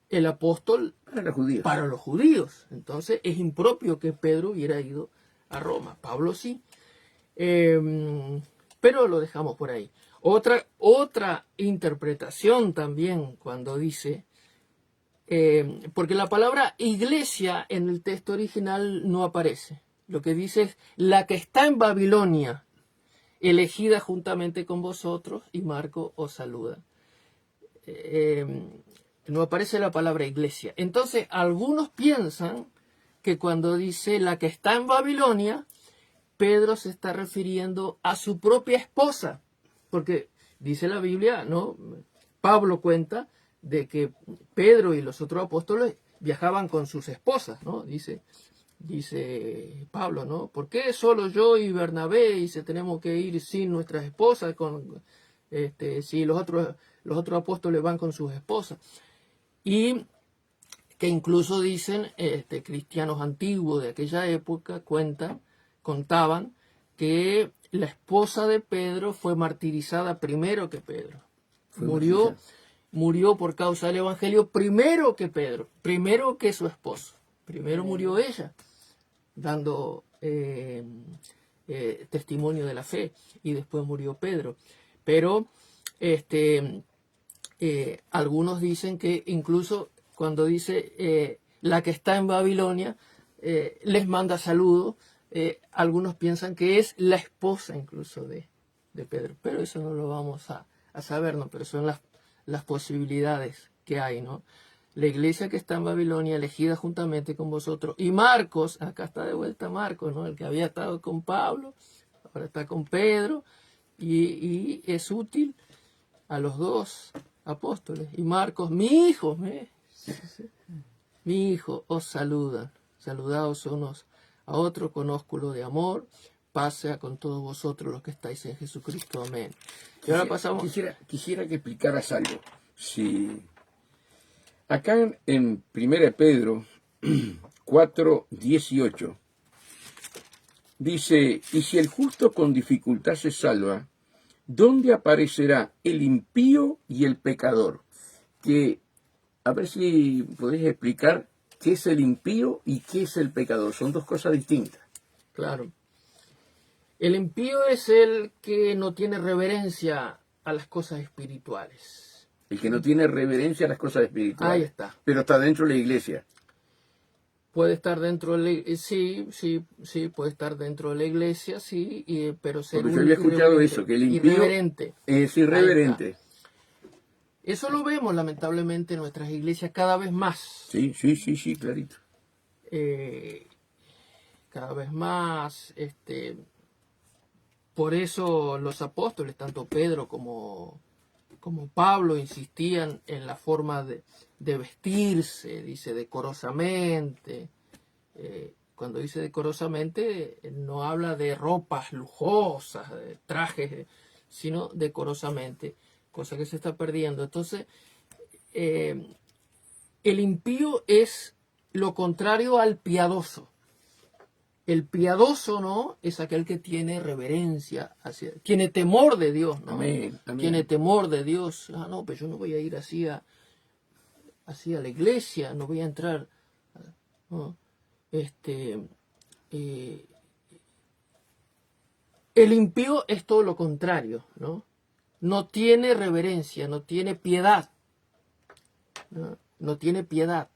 el apóstol Para los judíos. para los judíos. Entonces es impropio que Pedro hubiera ido a Roma. Pablo sí. Pero lo dejamos por ahí. Otra interpretación también cuando dice, porque la palabra iglesia en el texto original no aparece. Lo que dice es la que está en Babilonia, elegida juntamente con vosotros, y Marco os saluda. No aparece la palabra iglesia. Entonces, algunos piensan que cuando dice la que está en Babilonia, Pedro se está refiriendo a su propia esposa, porque dice la Biblia, ¿no? Pablo cuenta de que Pedro y los otros apóstoles viajaban con sus esposas, ¿no? Dice Pablo, ¿no? ¿Por qué solo yo y Bernabé y se tenemos que ir sin nuestras esposas, si los otros apóstoles van con sus esposas? Y que incluso dicen cristianos antiguos de aquella época contaban que la esposa de Pedro fue martirizada primero que Pedro. Murió por causa del evangelio primero que Pedro, primero que su esposo. Primero murió ella, dando testimonio de la fe, y después murió Pedro. Pero algunos dicen que incluso cuando dice la que está en Babilonia les manda saludos, algunos piensan que es la esposa incluso de Pedro, pero eso no lo vamos a saber, ¿no? Pero son las posibilidades que hay, ¿no? La iglesia que está en Babilonia, elegida juntamente con vosotros. Y Marcos, acá está de vuelta Marcos, ¿no? El que había estado con Pablo, ahora está con Pedro, y es útil a los dos apóstoles. Y Marcos, mi hijo, os saludan. Saludaos unos a otros con ósculo de amor. Pase con todos vosotros los que estáis en Jesucristo. Amén. Y ahora pasamos. Quisiera que explicaras algo. Sí. Acá en 1 Pedro 4:18 dice, y si el justo con dificultad se salva, ¿dónde aparecerá el impío y el pecador? Que, a ver si podéis explicar qué es el impío y qué es el pecador. Son dos cosas distintas. Claro. El impío es el que no tiene reverencia a las cosas espirituales. El que no tiene reverencia a las cosas espirituales. Ahí está. Pero está dentro de la iglesia. Puede estar dentro de la iglesia, sí, puede estar dentro de la iglesia, sí, pero ser porque yo había escuchado eso, que el impío irreverente. Es irreverente. Eso lo vemos lamentablemente en nuestras iglesias cada vez más. Sí, clarito. Cada vez más, por eso los apóstoles, tanto Pedro como Pablo, insistían en la forma de vestirse, dice decorosamente. Cuando dice decorosamente, no habla de ropas lujosas, de trajes, sino decorosamente, cosa que se está perdiendo. Entonces, el impío es lo contrario al piadoso. El piadoso, ¿no? Es aquel que tiene reverencia, tiene temor de Dios, ¿no? Amén. Tiene temor de Dios. No, pero yo no voy a ir así a la iglesia, no voy a entrar, ¿no? El impío es todo lo contrario, ¿no? No tiene reverencia, no tiene piedad, no tiene piedad,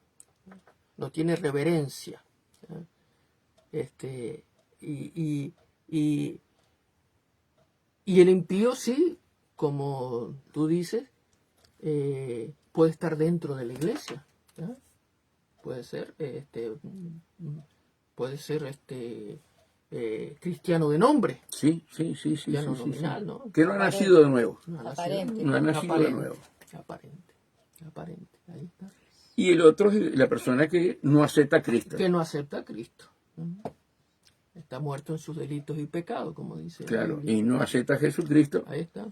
no tiene reverencia, ¿no? Y el impío sí, como tú dices, puede estar dentro de la iglesia. ¿Ya? Puede ser, cristiano de nombre. Sí. Cristiano nominal, Sí. ¿no? Que no ha nacido de nuevo. No ha nacido, Aparente. No ha nacido de nuevo. Aparente, ahí está. Y el otro es la persona que no acepta a Cristo. Que no acepta a Cristo. Está muerto en sus delitos y pecados, como dice la Claro, Biblia. y no acepta a Jesucristo. Ahí está.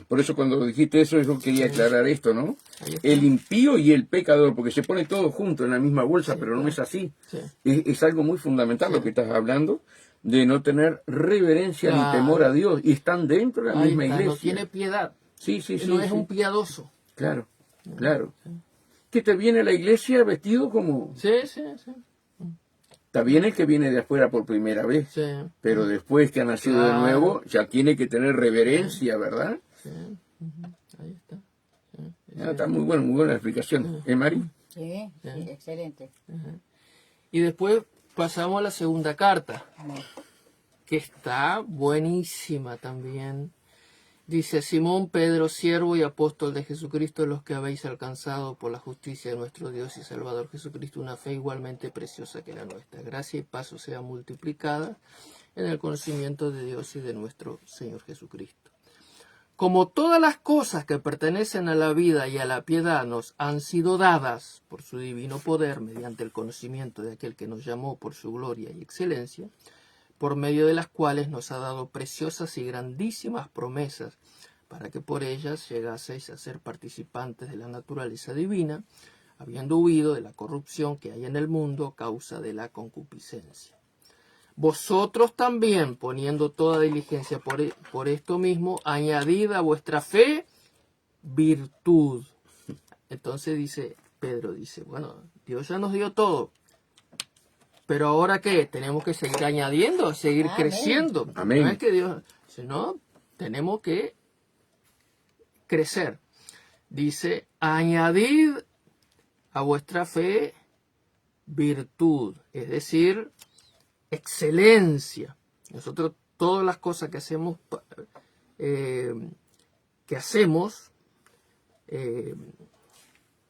Por eso cuando dijiste eso, yo quería aclarar esto, ¿no? Ahí está. El impío y el pecador, porque se pone todo junto en la misma bolsa, Sí, pero no claro. es así. Sí. Es algo muy fundamental lo que estás hablando, de no tener reverencia ni Claro. temor a Dios, y están dentro de la Ahí misma está, iglesia. no tiene piedad. Sí, No es un piadoso. Claro. Que te viene a la iglesia vestido como... Sí. Está bien el que viene de afuera por primera vez, Sí. pero después que ha nacido de Claro. nuevo, ya tiene que tener reverencia, ¿verdad? Sí. Ahí está. Sí. Está muy buena la explicación. Mari? Sí, excelente. Y después pasamos a la segunda carta, Amén. que está buenísima también. Dice: Simón Pedro, siervo y apóstol de Jesucristo, los que habéis alcanzado por la justicia de nuestro Dios y Salvador Jesucristo una fe igualmente preciosa que la nuestra. Gracia y paz sea multiplicada en el conocimiento de Dios y de nuestro Señor Jesucristo. Como todas las cosas que pertenecen a la vida y a la piedad nos han sido dadas por su divino poder mediante el conocimiento de aquel que nos llamó por su gloria y excelencia, por medio de las cuales nos ha dado preciosas y grandísimas promesas, para que por ellas llegaseis a ser participantes de la naturaleza divina, habiendo huido de la corrupción que hay en el mundo a causa de la concupiscencia. Vosotros también, poniendo toda diligencia por esto mismo, añadid a vuestra fe virtud. Entonces Pedro dice, bueno, Dios ya nos dio todo, pero ahora ¿qué? Tenemos que seguir añadiendo, seguir Amén. creciendo. Amén. No es que Dios, sino tenemos que crecer. Dice, añadid a vuestra fe virtud, es decir, excelencia. Nosotros todas las cosas que hacemos,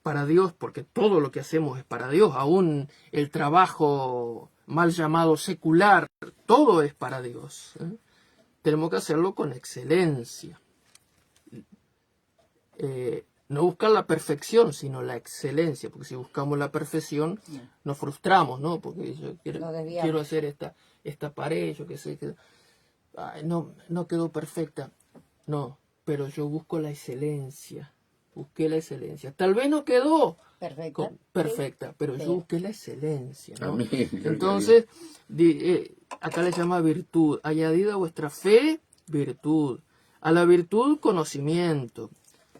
para Dios, porque todo lo que hacemos es para Dios, aún el trabajo mal llamado secular, todo es para Dios. Tenemos que hacerlo con excelencia. No buscar la perfección, sino la excelencia, porque si buscamos la perfección nos frustramos, ¿no? Porque yo quiero hacer esta pared, yo qué sé, no quedó perfecta. No, pero yo busco la excelencia. Busqué la excelencia. Tal vez no quedó perfecta, pero yo busqué la excelencia, ¿no? Amén. Entonces, acá le llama virtud. Añadid a vuestra fe virtud. A la virtud, conocimiento.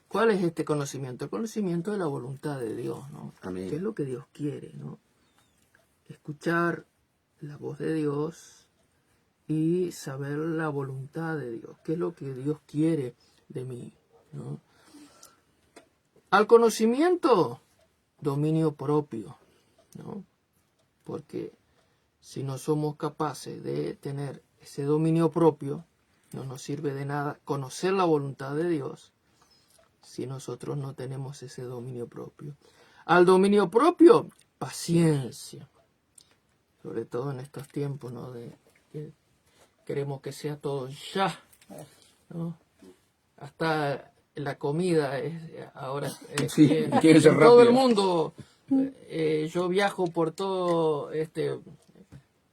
¿Cuál es este conocimiento? El conocimiento de la voluntad de Dios, ¿no? Amén. ¿Qué es lo que Dios quiere, ¿no? Escuchar la voz de Dios y saber la voluntad de Dios. ¿Qué es lo que Dios quiere de mí, ¿no? Al conocimiento, dominio propio, ¿no? Porque si no somos capaces de tener ese dominio propio, no nos sirve de nada conocer la voluntad de Dios si nosotros no tenemos ese dominio propio. Al dominio propio, paciencia. Sobre todo en estos tiempos, ¿no? De que queremos que sea todo ya, ¿no? Hasta la comida ahora Sí, quiere ser en todo rápido. el mundo. Yo viajo por todo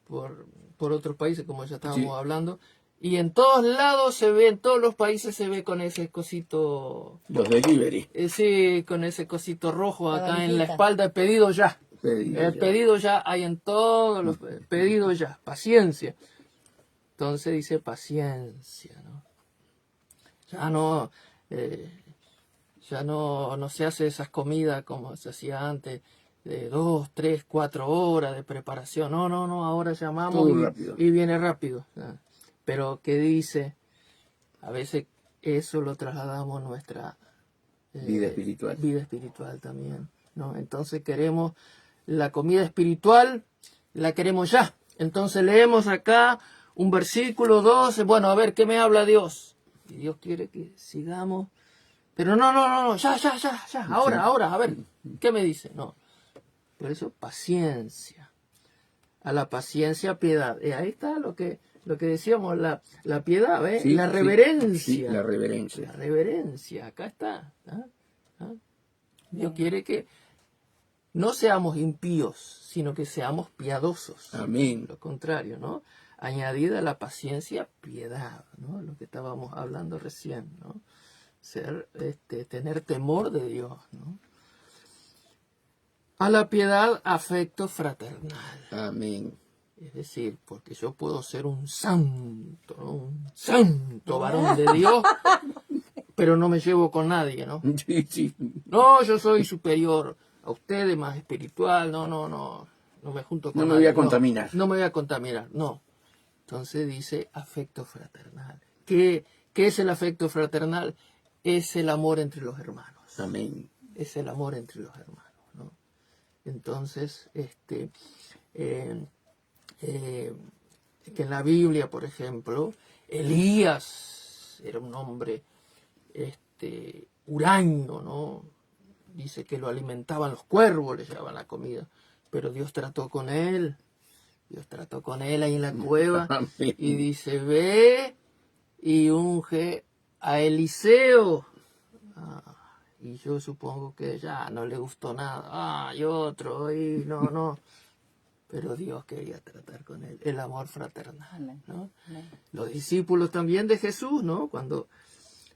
por otros países, como ya estábamos hablando, y en todos lados se ve, en todos los países se ve con ese cosito, Los delivery. sí, con ese cosito rojo acá en la espalda, pedido ya. Pedido ya hay en todos los pedidos ya, paciencia. Entonces dice paciencia, ¿no? Ya no se hace esas comidas como se hacía antes, de 2, 3, 4 horas de preparación. No, ahora llamamos y viene rápido. Pero ¿qué dice? A veces eso lo trasladamos a nuestra vida espiritual. Vida espiritual también, ¿no? Entonces queremos la comida espiritual, la queremos ya. Entonces leemos acá un versículo 12, bueno, a ver, ¿qué me habla Dios? Y Dios quiere que sigamos Pero no, ya, ahora, a ver, ¿qué me dice? No, por eso paciencia. A la paciencia, piedad. Ahí está lo que decíamos, la piedad, ¿ves? Sí, la sí, reverencia. sí, la reverencia. La reverencia, acá está. Dios quiere que no seamos impíos, sino que seamos piadosos. Amén. Lo contrario, ¿no? Añadida a la paciencia, piedad, ¿no? Lo que estábamos hablando recién, ¿no? Tener temor de Dios, ¿no? A la piedad, afecto fraternal. Amén. Es decir, porque yo puedo ser un santo, ¿no? Un santo varón de Dios, pero no me llevo con nadie, ¿no? Sí, sí. No, yo soy superior a ustedes, más espiritual, no me junto con No me nadie. voy a contaminar. No me voy a contaminar, no. Entonces dice afecto fraternal. ¿Qué es el afecto fraternal? Es el amor entre los hermanos. Amén. Es el amor entre los hermanos, ¿no? Entonces, que en la Biblia, por ejemplo, Elías era un hombre huraño, ¿no? Dice que lo alimentaban los cuervos, le llevaban la comida, pero Dios trató con él ahí en la cueva. Amén. Y dice, ve y unge a Eliseo. Y yo supongo que ya no le gustó nada. Y otro, y no. Pero Dios quería tratar con él, el amor fraternal, ¿no? Los discípulos también de Jesús, ¿no? Cuando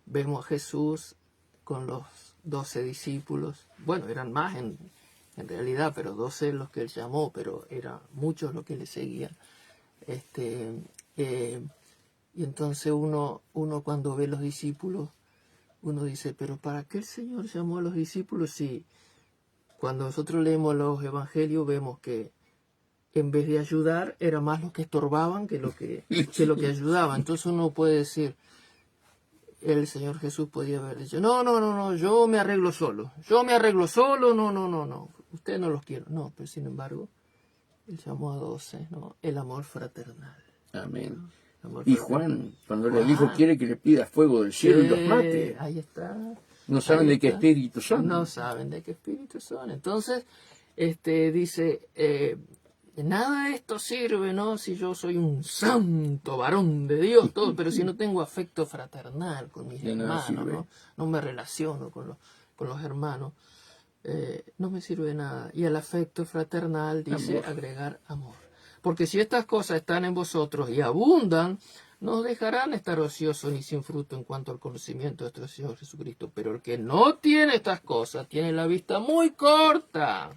vemos a Jesús con los 12 discípulos, bueno, eran más en realidad, pero 12 los que él llamó, pero eran muchos los que le seguían. Y entonces uno cuando ve los discípulos, uno dice, pero ¿para qué el Señor llamó a los discípulos? Si cuando nosotros leemos los evangelios vemos que en vez de ayudar, era más los que estorbaban que lo que ayudaban. Entonces uno puede decir, el Señor Jesús podía haber dicho, no, yo me arreglo solo, no, ustedes no los quiero. No, pero sin embargo, él llamó a 12, ¿no? El amor fraternal. Amén. Amor Y fraternal. Juan, cuando le dijo, quiere que le pida fuego del cielo y los mate. Ahí está. No saben de qué espíritu son. No saben de qué espíritu son. Entonces, dice, nada de esto sirve, ¿no? Si yo soy un santo varón de Dios, todo, pero si no tengo afecto fraternal con mis De nada hermanos, sirve. no me relaciono con los hermanos, no me sirve de nada. Y el afecto fraternal dice Amor. agregar amor. Porque si estas cosas están en vosotros y abundan, no os dejarán estar ociosos ni sin fruto en cuanto al conocimiento de nuestro Señor Jesucristo. Pero el que no tiene estas cosas tiene la vista muy corta.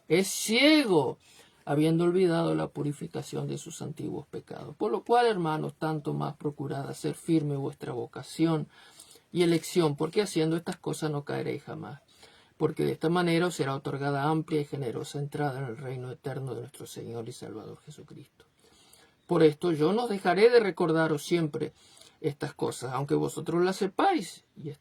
Es ciego, habiendo olvidado la purificación de sus antiguos pecados. Por lo cual, hermanos, tanto más procurad hacer firme vuestra vocación y elección, porque haciendo estas cosas no caeréis jamás. Porque de esta manera os será otorgada amplia y generosa entrada en el reino eterno de nuestro Señor y Salvador Jesucristo. Por esto yo no dejaré de recordaros siempre estas cosas, aunque vosotros las sepáis. Y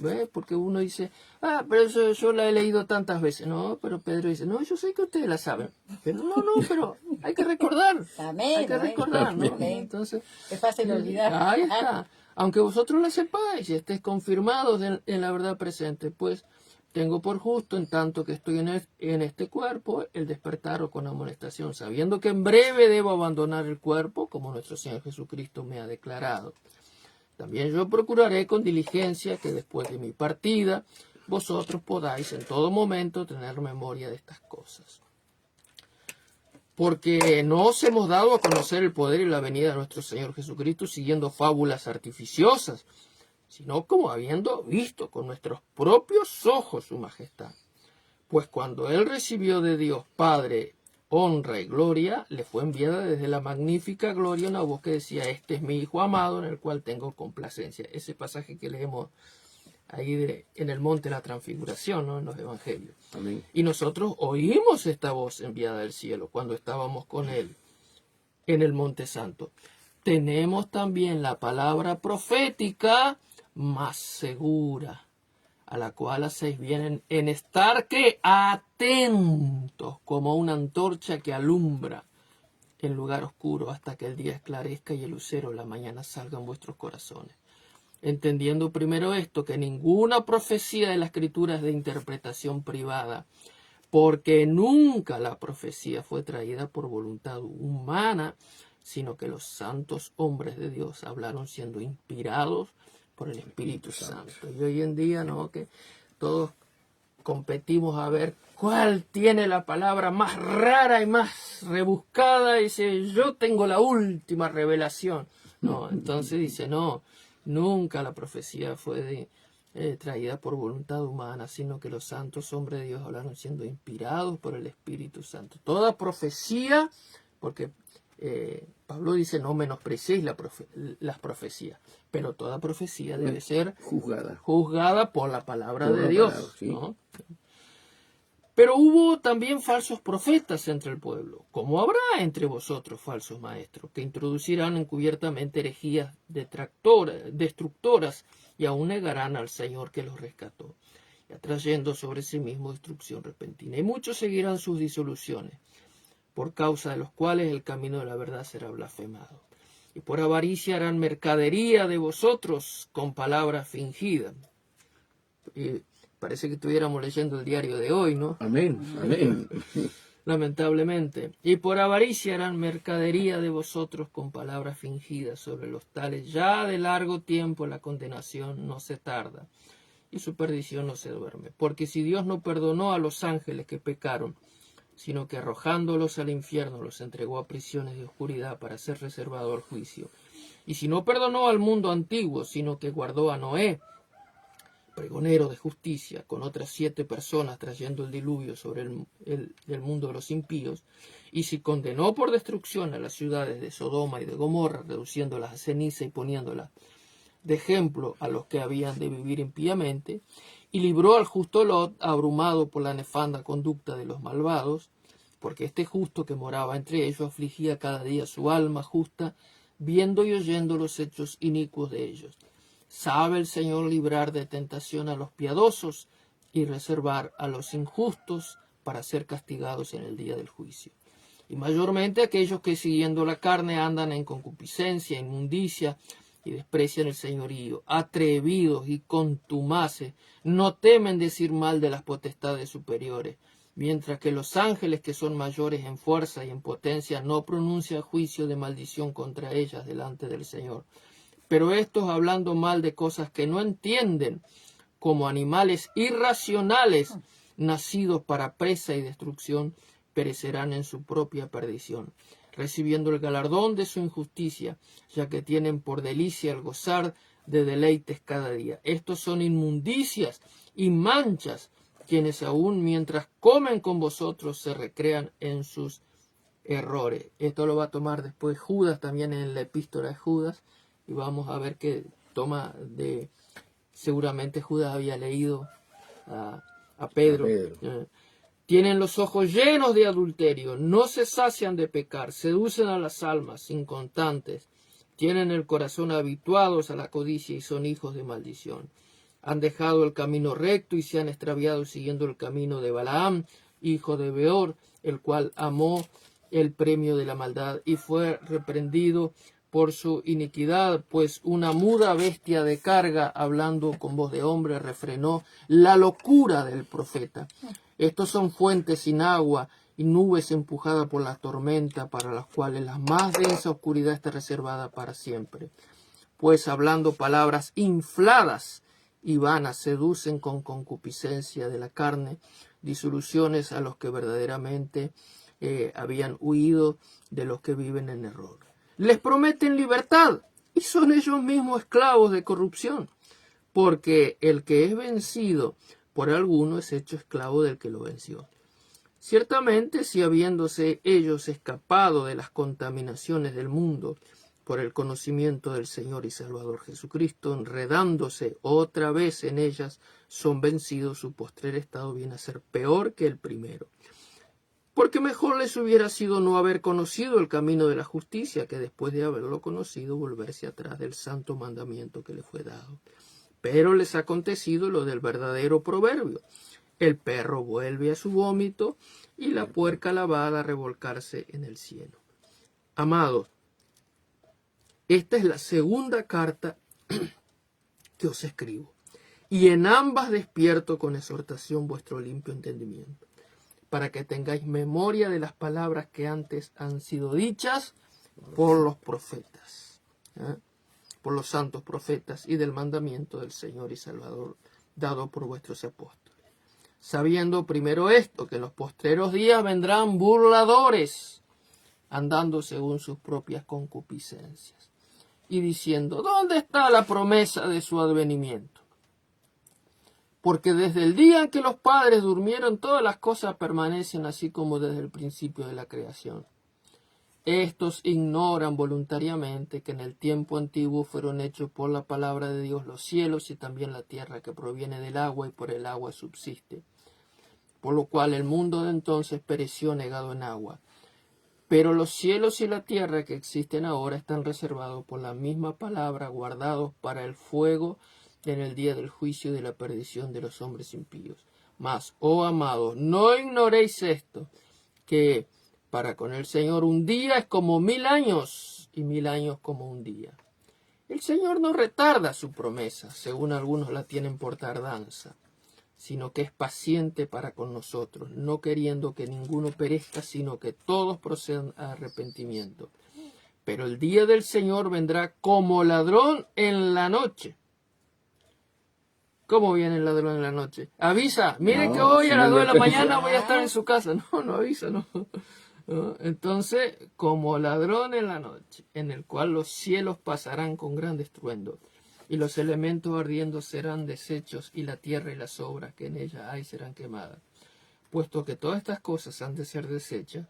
¿ve? Porque uno dice, pero eso yo la he leído tantas veces. No, pero Pedro dice, no, yo sé que ustedes la saben. Pero pero hay que recordar. Amén, Hay que recordar, ¿no? amén. Entonces, Es fácil olvidar. ahí está. Aunque vosotros la sepáis y estéis confirmados en la verdad presente, pues tengo por justo, en tanto que estoy en este cuerpo, el despertaros con amonestación, sabiendo que en breve debo abandonar el cuerpo, como nuestro Señor Jesucristo me ha declarado. También yo procuraré con diligencia que después de mi partida, vosotros podáis en todo momento tener memoria de estas cosas. Porque no os hemos dado a conocer el poder y la venida de nuestro Señor Jesucristo siguiendo fábulas artificiosas, sino como habiendo visto con nuestros propios ojos su majestad. Pues cuando él recibió de Dios Padre honra y gloria, le fue enviada desde la magnífica gloria una voz que decía, este es mi Hijo amado en el cual tengo complacencia. Ese pasaje que leemos ahí en el monte de la transfiguración, ¿no? En los evangelios. Amén. Y nosotros oímos esta voz enviada del cielo cuando estábamos con él en el monte santo. Tenemos también la palabra profética más segura, a la cual hacéis bien en estar que atentos como una antorcha que alumbra en lugar oscuro hasta que el día esclarezca y el lucero de la mañana salga en vuestros corazones. entendiendo primero esto, que ninguna profecía de la Escritura es de interpretación privada, porque nunca la profecía fue traída por voluntad humana, sino que los santos hombres de Dios hablaron siendo inspirados por el Espíritu Santo. Y hoy en día, ¿no?, que todos competimos a ver cuál tiene la palabra más rara y más rebuscada, y dice, yo tengo la última revelación. No, entonces dice, no, nunca la profecía fue traída por voluntad humana, sino que los santos hombres de Dios hablaron siendo inspirados por el Espíritu Santo. Toda profecía, porque Pablo dice, no menospreciéis las profecías, pero toda profecía debe ser juzgada por la palabra de Dios, palabra, sí. ¿no? Pero hubo también falsos profetas entre el pueblo, como habrá entre vosotros falsos maestros, que introducirán encubiertamente herejías destructoras y aún negarán al Señor que los rescató, y atrayendo sobre sí mismo destrucción repentina. Y muchos seguirán sus disoluciones, por causa de los cuales el camino de la verdad será blasfemado. Y por avaricia harán mercadería de vosotros con palabras fingidas. Y parece que estuviéramos leyendo el diario de hoy, ¿no? Amén, amén. Lamentablemente. Y por avaricia harán mercadería de vosotros con palabras fingidas. Sobre los tales ya de largo tiempo la condenación no se tarda y su perdición no se duerme. Porque si Dios no perdonó a los ángeles que pecaron, sino que arrojándolos al infierno los entregó a prisiones de oscuridad para ser reservado al juicio. Y si no perdonó al mundo antiguo, sino que guardó a Noé, pregonero de justicia, con otras 7 personas trayendo el diluvio sobre el mundo de los impíos, y si condenó por destrucción a las ciudades de Sodoma y de Gomorra, reduciéndolas a ceniza y poniéndolas de ejemplo a los que habían de vivir impíamente, y libró al justo Lot, abrumado por la nefanda conducta de los malvados, porque este justo que moraba entre ellos afligía cada día su alma justa, viendo y oyendo los hechos inicuos de ellos. Sabe el Señor librar de tentación a los piadosos y reservar a los injustos para ser castigados en el día del juicio. Y mayormente aquellos que siguiendo la carne andan en concupiscencia, inmundicia, y desprecian el señorío, atrevidos y contumaces, no temen decir mal de las potestades superiores, mientras que los ángeles que son mayores en fuerza y en potencia no pronuncian juicio de maldición contra ellas delante del Señor. Pero estos, hablando mal de cosas que no entienden, como animales irracionales, nacidos para presa y destrucción, perecerán en su propia perdición, recibiendo el galardón de su injusticia, ya que tienen por delicia el gozar de deleites cada día. Estos son inmundicias y manchas, quienes aún mientras comen con vosotros se recrean en sus errores. Esto lo va a tomar después Judas, también en la epístola de Judas, y vamos a ver que toma de... Seguramente Judas había leído a Pedro. Tienen los ojos llenos de adulterio, no se sacian de pecar, seducen a las almas inconstantes, tienen el corazón habituados a la codicia y son hijos de maldición. Han dejado el camino recto y se han extraviado siguiendo el camino de Balaam, hijo de Beor, el cual amó el premio de la maldad y fue reprendido por su iniquidad, pues una muda bestia de carga, hablando con voz de hombre, refrenó la locura del profeta. Estos son fuentes sin agua y nubes empujadas por la tormenta, para las cuales la más densa oscuridad está reservada para siempre. Pues hablando palabras infladas y vanas, seducen con concupiscencia de la carne, disoluciones a los que verdaderamente habían huido de los que viven en error. Les prometen libertad y son ellos mismos esclavos de corrupción, porque el que es vencido por alguno es hecho esclavo del que lo venció. Ciertamente, si habiéndose ellos escapado de las contaminaciones del mundo por el conocimiento del Señor y Salvador Jesucristo, enredándose otra vez en ellas, son vencidos, su postrer estado viene a ser peor que el primero. Porque mejor les hubiera sido no haber conocido el camino de la justicia, que después de haberlo conocido volverse atrás del santo mandamiento que les fue dado. Pero les ha acontecido lo del verdadero proverbio: el perro vuelve a su vómito y la puerca lavada a revolcarse en el cieno. Amados, esta es la segunda carta que os escribo. Y en ambas despierto con exhortación vuestro limpio entendimiento, para que tengáis memoria de las palabras que antes han sido dichas por los profetas, por los santos profetas, y del mandamiento del Señor y Salvador dado por vuestros apóstoles. Sabiendo primero esto, que en los postreros días vendrán burladores, andando según sus propias concupiscencias, y diciendo, ¿dónde está la promesa de su advenimiento? Porque desde el día en que los padres durmieron, todas las cosas permanecen así como desde el principio de la creación. Estos ignoran voluntariamente que en el tiempo antiguo fueron hechos por la palabra de Dios los cielos y también la tierra que proviene del agua y por el agua subsiste. Por lo cual el mundo de entonces pereció negado en agua. Pero los cielos y la tierra que existen ahora están reservados por la misma palabra, guardados para el fuego en el día del juicio y de la perdición de los hombres impíos. Mas, oh amados, no ignoréis esto, que para con el Señor un día es como 1000 años, y 1000 años como un día. El Señor no retarda su promesa, según algunos la tienen por tardanza, sino que es paciente para con nosotros, no queriendo que ninguno perezca, sino que todos procedan a arrepentimiento. Pero el día del Señor vendrá como ladrón en la noche. ¿Cómo viene el ladrón en la noche? Avisa, mire que hoy a las 2 de la mañana voy a estar en su casa. No avisa, no. Entonces, como ladrón en la noche, en el cual los cielos pasarán con gran estruendo, y los elementos ardiendo serán deshechos, y la tierra y las obras que en ella hay serán quemadas. Puesto que todas estas cosas han de ser deshechas,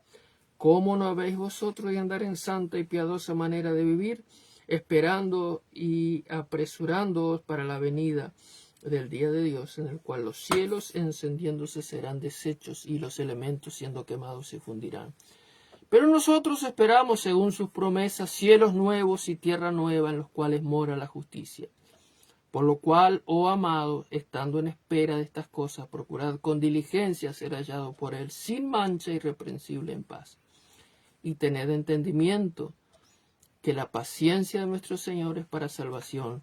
¿cómo no habéis vosotros de andar en santa y piadosa manera de vivir, esperando y apresurándoos para la venida del día de Dios, en el cual los cielos encendiéndose serán deshechos y los elementos siendo quemados se fundirán? Pero nosotros esperamos, según sus promesas, cielos nuevos y tierra nueva en los cuales mora la justicia. Por lo cual, oh amados, estando en espera de estas cosas, procurad con diligencia ser hallado por él sin mancha, irreprensible en paz. Y tened entendimiento que la paciencia de nuestro Señor es para salvación,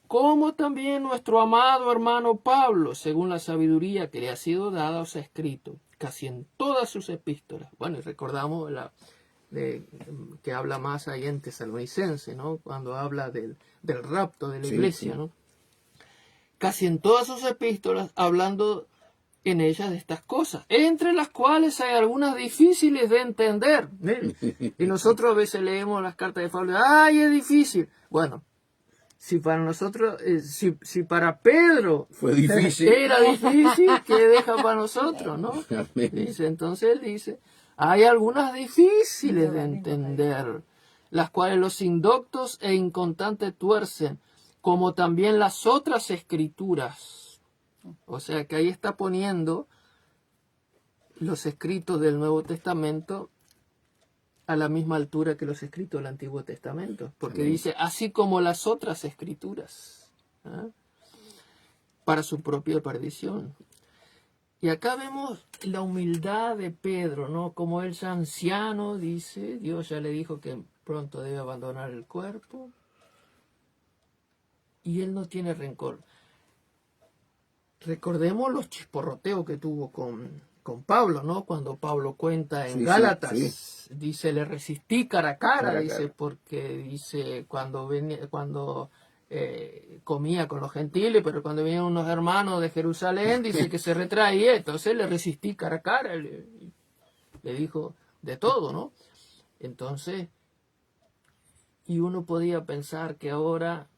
como también nuestro amado hermano Pablo, según la sabiduría que le ha sido dada, os ha escrito, casi en todas sus epístolas. Bueno, y recordamos que habla más ahí en Tesalonicense, ¿no? Cuando habla del rapto de la iglesia, ¿no? Casi en todas sus epístolas, hablando en ellas de estas cosas, entre las cuales hay algunas difíciles de entender. Y nosotros a veces leemos las cartas de Pablo, ¡ay, es difícil! Bueno, si para nosotros, si para Pedro fue difícil, era difícil, ¿qué deja para nosotros, no? Dice, entonces él dice, hay algunas difíciles de entender, las cuales los indoctos e inconstantes tuercen, como también las otras escrituras. O sea que ahí está poniendo los escritos del Nuevo Testamento a la misma altura que los escritos del Antiguo Testamento, porque dice, así como las otras escrituras, para su propia perdición. Y acá vemos la humildad de Pedro, ¿no? Como él ya anciano, dice, Dios ya le dijo que pronto debe abandonar el cuerpo, y él no tiene rencor. Recordemos los chisporroteos que tuvo con Pablo, ¿no? Cuando Pablo cuenta en Gálatas, dice, le resistí cara a cara, dice, porque dice, cuando comía con los gentiles, pero cuando venían unos hermanos de Jerusalén, dice que se retraía, entonces le resistí cara a cara, le dijo de todo, ¿no? Entonces, y uno podía pensar que ahora,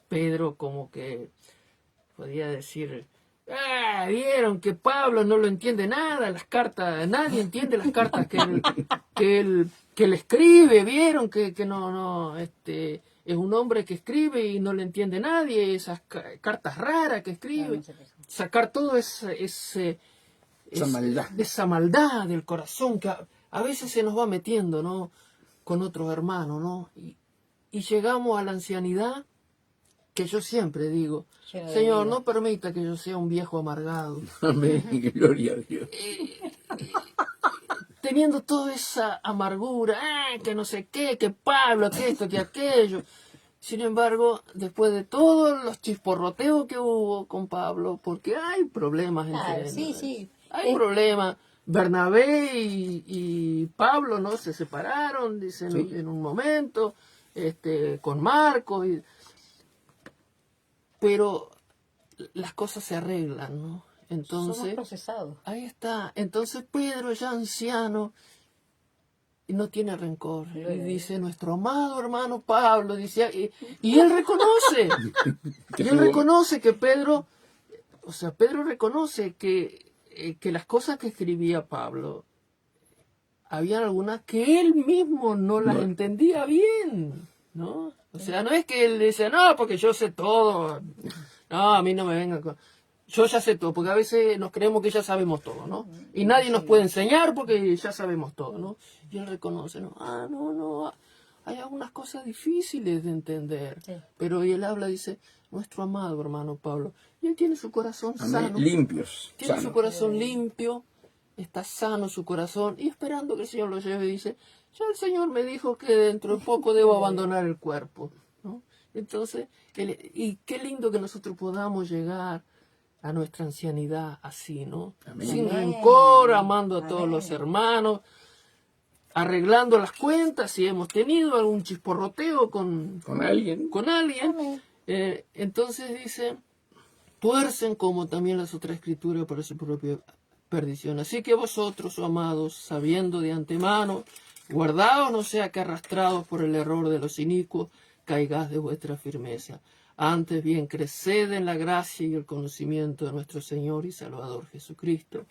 Pedro como que podía decir, vieron que Pablo no lo entiende nada, las cartas, nadie entiende las cartas que él escribe, vieron que no, es un hombre que escribe y no le entiende nadie, esas cartas raras que escribe, sacar todo esa maldad del corazón que a veces se nos va metiendo, ¿no? Con otros hermanos, ¿no? Y llegamos a la ancianidad, que yo siempre digo, Señor, no permita que yo sea un viejo amargado. Amén, gloria a Dios. Teniendo toda esa amargura, que no sé qué, que Pablo, que esto, que aquello. Sin embargo, después de todos los chisporroteos que hubo con Pablo, porque hay problemas Claro, entre sí, sí. hay problemas. Bernabé y Pablo no se separaron, dicen Sí. en un momento, con Marcos, pero las cosas se arreglan, ¿no? Somos Entonces, procesados. ahí está. Entonces Pedro, ya anciano, y no tiene rencor. Y dice, nuestro amado hermano Pablo, dice, y él reconoce, Que y él tuvo- reconoce que Pedro, o sea, Pedro reconoce que las cosas que escribía Pablo, había algunas que él mismo no las No. entendía bien, ¿no? O sea, no es que él dice, no, porque yo sé todo, no, a mí no me vengan con... Yo ya sé todo, porque a veces nos creemos que ya sabemos todo, ¿no? Y nadie nos puede enseñar porque ya sabemos todo, ¿no? Y él reconoce, ¿no? No, hay algunas cosas difíciles de entender. Sí. Pero él habla, dice, nuestro amado hermano Pablo, y él tiene su corazón Amén. sano. Limpios, Tiene sanos. su corazón limpio, está sano su corazón y esperando que el Señor lo lleve. Dice, ya el Señor me dijo que dentro de poco debo abandonar el cuerpo, ¿no? Entonces, y qué lindo que nosotros podamos llegar a nuestra ancianidad así, ¿no? Amén. Sin Amén. rencor, amando a todos Amén. los hermanos, arreglando las cuentas si hemos tenido algún chisporroteo Con alguien. con alguien. Amén. Entonces dice, tuercen como también las otras escrituras para su propia perdición. Así que vosotros, oh amados, sabiendo de antemano, guardaos no sea que arrastrados por el error de los inicuos, caigáis de vuestra firmeza. Antes bien, creced en la gracia y el conocimiento de nuestro Señor y Salvador Jesucristo.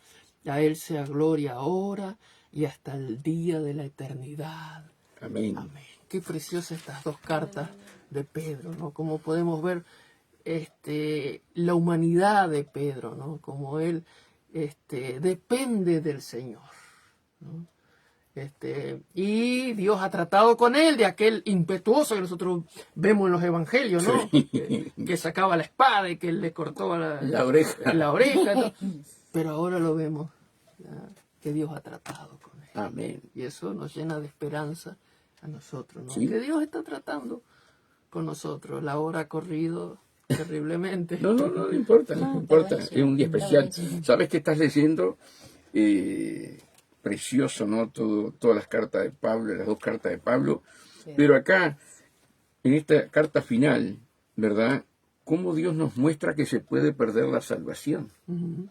A Él sea gloria ahora y hasta el día de la eternidad. Amén. Amén. Qué preciosas estas dos cartas de Pedro, ¿no? Como podemos ver la humanidad de Pedro, ¿no? Como él depende del Señor, ¿no? Y Dios ha tratado con él de aquel impetuoso que nosotros vemos en los evangelios, ¿no? Sí. Que sacaba la espada y que le cortó La oreja. la oreja, ¿no? Pero ahora lo vemos, ¿ya? Que Dios ha tratado con él. Amén. Y eso nos llena de esperanza a nosotros, ¿no? Sí. Que Dios está tratando con nosotros. La hora ha corrido terriblemente. No importa, no importa. buenísimo. Es un día Está especial. buenísimo. ¿Sabes qué estás leyendo? Precioso, ¿no? Todas las cartas de Pablo, las dos cartas de Pablo. Sí. Pero acá, en esta carta final, ¿verdad? Cómo Dios nos muestra que se puede perder la salvación. Ujú.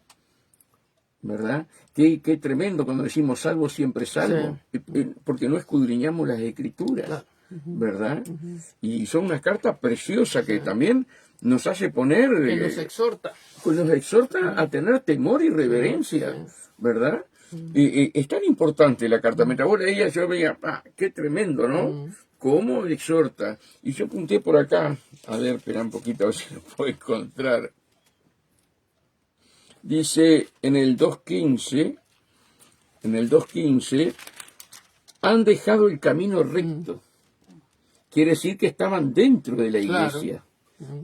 ¿Verdad? Qué tremendo cuando decimos salvo, siempre salvo. Porque no escudriñamos las escrituras. Claro. ¿Verdad? Y son unas cartas preciosas que también nos hace poner, Que nos exhorta. pues nos exhorta a tener temor y reverencia, ¿verdad? Y es tan importante la carta. Mientras vos leías, yo veía, qué tremendo, ¿no? Cómo exhorta. Y yo apunté por acá, a ver, espera un poquito, a ver si lo puedo encontrar. Dice en el 2.15, han dejado el camino recto. Quiere decir que estaban dentro de la iglesia.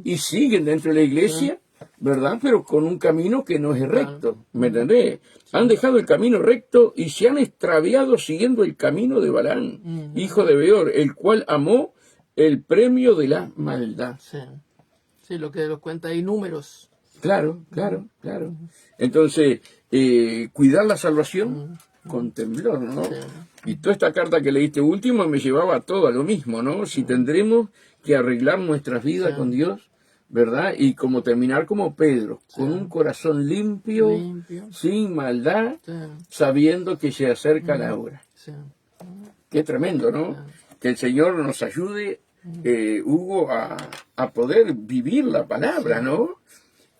Y siguen dentro de la iglesia, ¿verdad? Pero con un camino que no es recto. ¿Me entendés? Han dejado el camino recto y se han extraviado siguiendo el camino de Balaam, hijo de Beor, el cual amó el premio de la maldad. Sí. Sí, lo que nos cuenta hay números. Claro. Entonces, cuidar la salvación con temblor, ¿no? Sí. Y toda esta carta que leíste último me llevaba todo a lo mismo, ¿no? Si tendremos que arreglar nuestras vidas con Dios, ¿verdad? Y como terminar como Pedro, con un corazón limpio, sin maldad, sabiendo que se acerca la hora. Sí. Qué tremendo, ¿no? Que el Señor nos ayude, Hugo, a poder vivir la palabra, ¿no?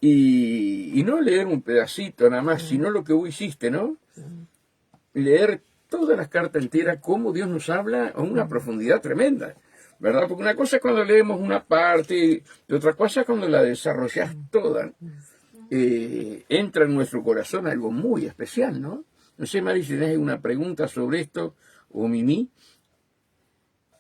Y no leer un pedacito nada más, sino lo que vos hiciste, ¿no? Leer todas las cartas enteras, cómo Dios nos habla a una profundidad tremenda, ¿verdad? Porque una cosa es cuando leemos una parte, y otra cosa es cuando la desarrollas toda. Entra en nuestro corazón algo muy especial, ¿no? No sé, Mari, si tenés una pregunta sobre esto, o Mimi.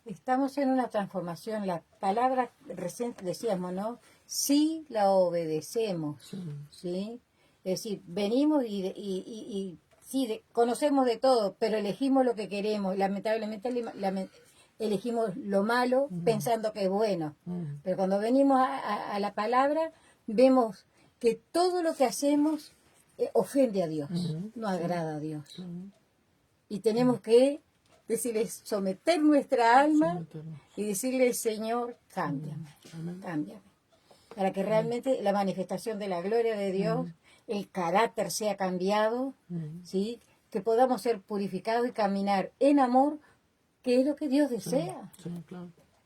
Estamos en una transformación. La palabra recién decíamos, ¿no? Sí la obedecemos, ¿sí? Es decir, venimos y sí, conocemos de todo, pero elegimos lo que queremos. Lamentablemente elegimos lo malo pensando que es bueno. Pero cuando venimos a la palabra, vemos que todo lo que hacemos ofende a Dios, no agrada a Dios. Y tenemos que decirle, someter nuestra alma y decirle, Señor, cámbiame, cámbiame. Para que realmente la manifestación de la gloria de Dios, el carácter sea cambiado, ¿sí? Que podamos ser purificados y caminar en amor, que es lo que Dios desea.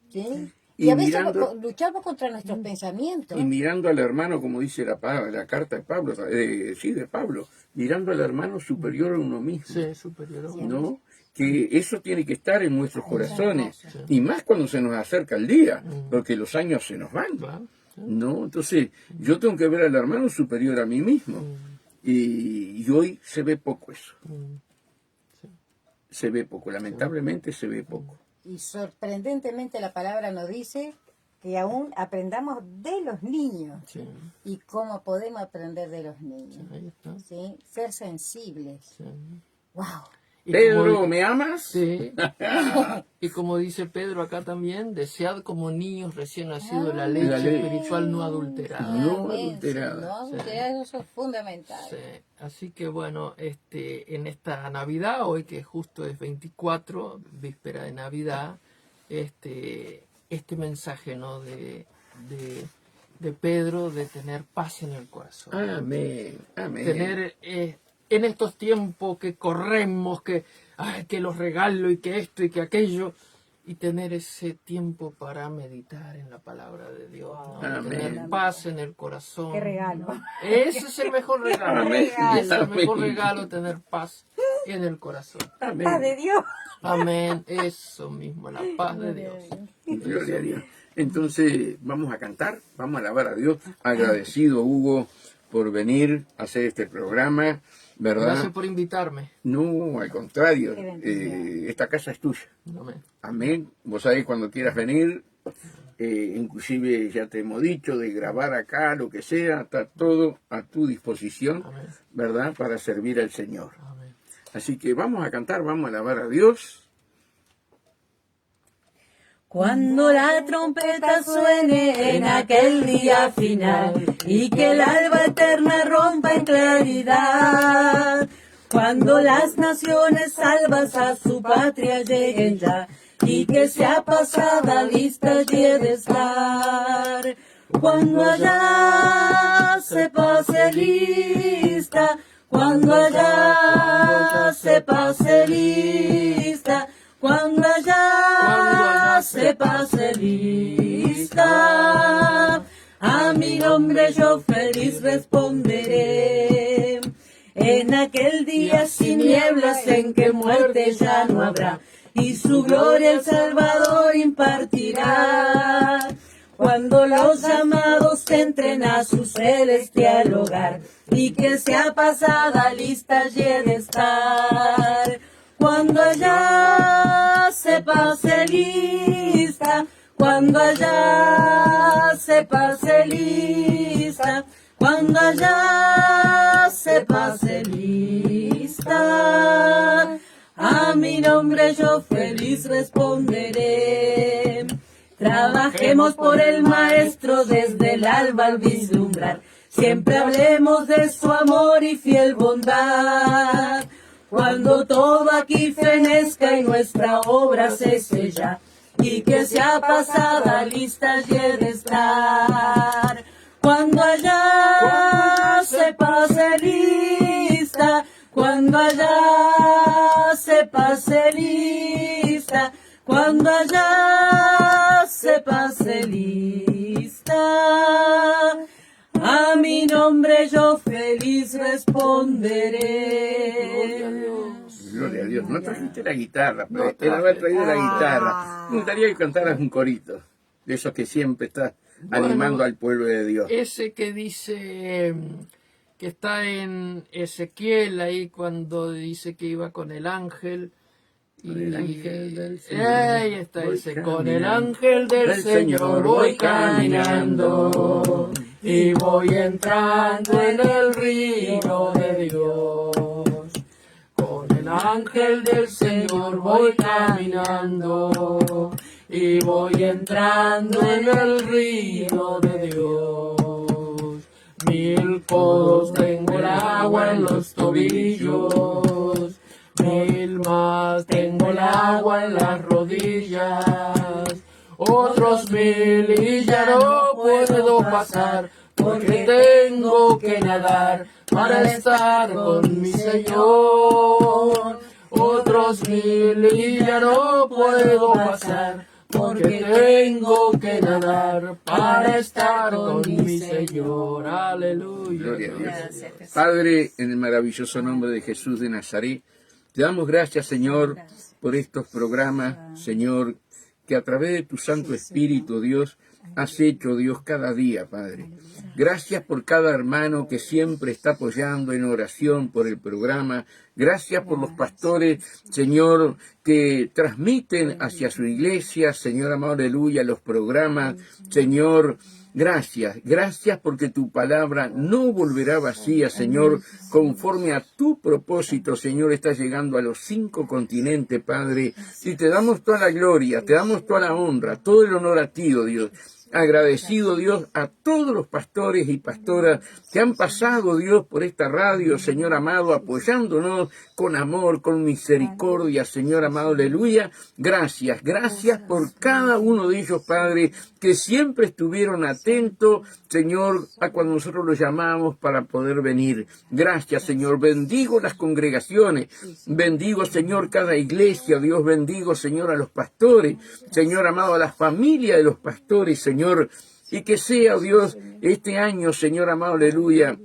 ¿Sí? Y a veces luchamos contra nuestros pensamientos. Y mirando al hermano, como dice la carta de Pablo, de Pablo, mirando al hermano superior a uno mismo. Sí, superior a uno ¿no? mismo. Que eso tiene que estar en nuestros corazones. Y más cuando se nos acerca el día, porque los años se nos van. Claro. ¿No? Entonces, yo tengo que ver al hermano superior a mí mismo. Y hoy se ve poco eso. Se ve poco, lamentablemente se ve poco. Y sorprendentemente la palabra nos dice que aún aprendamos de los niños. Sí. Y cómo podemos aprender de los niños. Ahí está. ¿Sí? Ser sensibles. Sí. ¡Wow! Y Pedro, como- ¿me amas? Sí. Y como dice Pedro acá también, desead como niños recién nacidos la leche espiritual no adulterada. No Amén. adulterada. No adulterada, eso es fundamental. Sí. Así que bueno, en esta Navidad, hoy que justo es 24, víspera de Navidad, este mensaje, ¿no? de Pedro de tener paz en el corazón. Amén, amén. Tener en estos tiempos que corremos, que los regalos y que esto y que aquello, y tener ese tiempo para meditar en la palabra de Dios, ¿no? Amén. Tener paz en el corazón. ¡Qué regalo! Ese es el mejor regalo. Amén. Ese es el mejor Amén. regalo, tener paz en el corazón. Amén. ¡Paz de Dios! Amén. Eso mismo, la paz de Dios. Gloria a Dios. Entonces, vamos a cantar, vamos a alabar a Dios. Agradecido, Hugo, por venir a hacer este programa, ¿verdad? Gracias por invitarme. No, al contrario, Qué bendición. esta casa es tuya. Amén. Amén. Vos sabés, cuando quieras venir, inclusive ya te hemos dicho de grabar acá, lo que sea, está todo a tu disposición, Amén. ¿verdad? Para servir al Señor. Amén. Así que vamos a cantar, vamos a alabar a Dios. Cuando la trompeta suene en aquel día final y que el alba eterna rompa en claridad, cuando las naciones salvas a su patria lleguen ya y que sea pasada lista y he de estar, cuando allá se pase lista, cuando allá se pase lista, cuando allá se pase lista, a mi nombre yo feliz responderé. En aquel día sin nieblas en que muerte ya no habrá, y su gloria el Salvador impartirá. Cuando los amados entren a su celestial hogar, y que sea pasada lista y he de estar. Cuando allá se pase lista, cuando allá se pase lista, cuando allá se pase lista, a mi nombre yo feliz responderé. Trabajemos por el Maestro desde el alba al vislumbrar, siempre hablemos de su amor y fiel bondad. Cuando todo aquí fenezca y nuestra obra se sella, y que sea pasada lista y he de estar. Cuando allá se pase lista, cuando allá se pase lista, cuando allá se pase lista, a mi nombre yo feliz responderé. Gloria a Dios. No trajiste la guitarra, pero él haber traído la guitarra. Me gustaría que cantaras un corito, de esos que siempre estás animando al pueblo de Dios. Ese que dice, que está en Ezequiel, ahí cuando dice que iba con el ángel. Con el ángel del Señor. Ahí está voy ese, con caminando. el ángel del Señor voy caminando y voy entrando en el río de Dios. Con el ángel del Señor voy caminando y voy entrando en el río de Dios. 1000 codos tengo el agua en los tobillos, 1000 más tengo el agua en las rodillas, otros 1000 y ya no puedo pasar, porque tengo que nadar para estar con mi Señor. Otros 1000 y ya no puedo pasar, porque tengo que nadar para estar con mi Señor. Aleluya. Gloria a Dios. Padre, en el maravilloso nombre de Jesús de Nazaret, te damos gracias, Señor, por estos programas, Señor, que a través de tu Santo Espíritu, Dios, has hecho, Dios, cada día, Padre. Gracias por cada hermano que siempre está apoyando en oración por el programa. Gracias por los pastores, Señor, que transmiten hacia su iglesia, Señor amado, aleluya, los programas. Señor, gracias porque tu palabra no volverá vacía, Señor, conforme a tu propósito, Señor, está llegando a los 5 continentes, Padre, y te damos toda la gloria, te damos toda la honra, todo el honor a ti, oh Dios. Agradecido, Dios, a todos los pastores y pastoras que han pasado, Dios, por esta radio, Señor amado, apoyándonos con amor, con misericordia, Señor amado, aleluya. Gracias por cada uno de ellos, Padre, que siempre estuvieron atentos, Señor, a cuando nosotros los llamamos para poder venir. Gracias, Señor. Bendigo las congregaciones, bendigo, Señor, cada iglesia, Dios, bendigo, Señor, a los pastores, Señor amado, a las familias de los pastores, Señor, y que sea, Dios, este año, Señor amado, aleluya,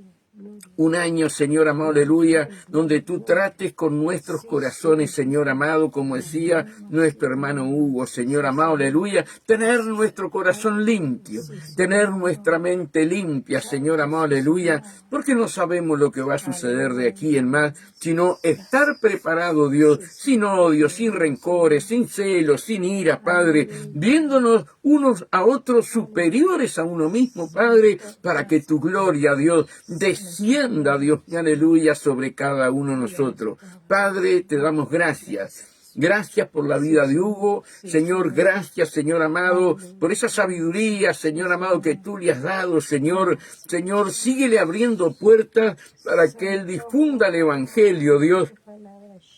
un año, Señor amado, aleluya, donde tú trates con nuestros corazones, Señor amado, como decía nuestro hermano Hugo, Señor amado, aleluya, tener nuestro corazón limpio, tener nuestra mente limpia, Señor amado, aleluya, porque no sabemos lo que va a suceder de aquí en más, sino estar preparado, Dios, sin odio, sin rencores, sin celos, sin ira, Padre, viéndonos unos a otros superiores a uno mismo, Padre, para que tu gloria, Dios, descienda, Dios, aleluya, sobre cada uno de nosotros. Padre, te damos gracias. Gracias por la vida de Hugo, Señor, gracias, Señor amado, por esa sabiduría, Señor amado, que tú le has dado, Señor. Señor, síguele abriendo puertas para que él difunda el Evangelio, Dios,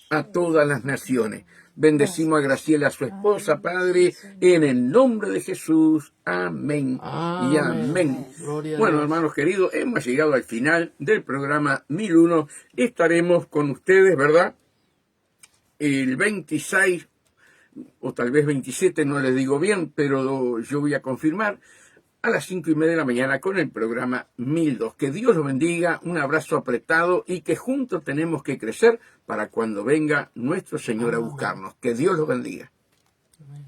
a todas las naciones. Bendecimos a Graciela, a su esposa, Padre, en el nombre de Jesús. Amén. Y amén. Bueno, hermanos queridos, hemos llegado al final del programa 1001. Estaremos con ustedes, ¿verdad? El 26 o tal vez 27, no les digo bien, pero yo voy a confirmar, a las 5:30 de la mañana con el programa 1002. Que Dios los bendiga, un abrazo apretado y que juntos tenemos que crecer para cuando venga nuestro Señor a buscarnos. Que Dios los bendiga. Amén.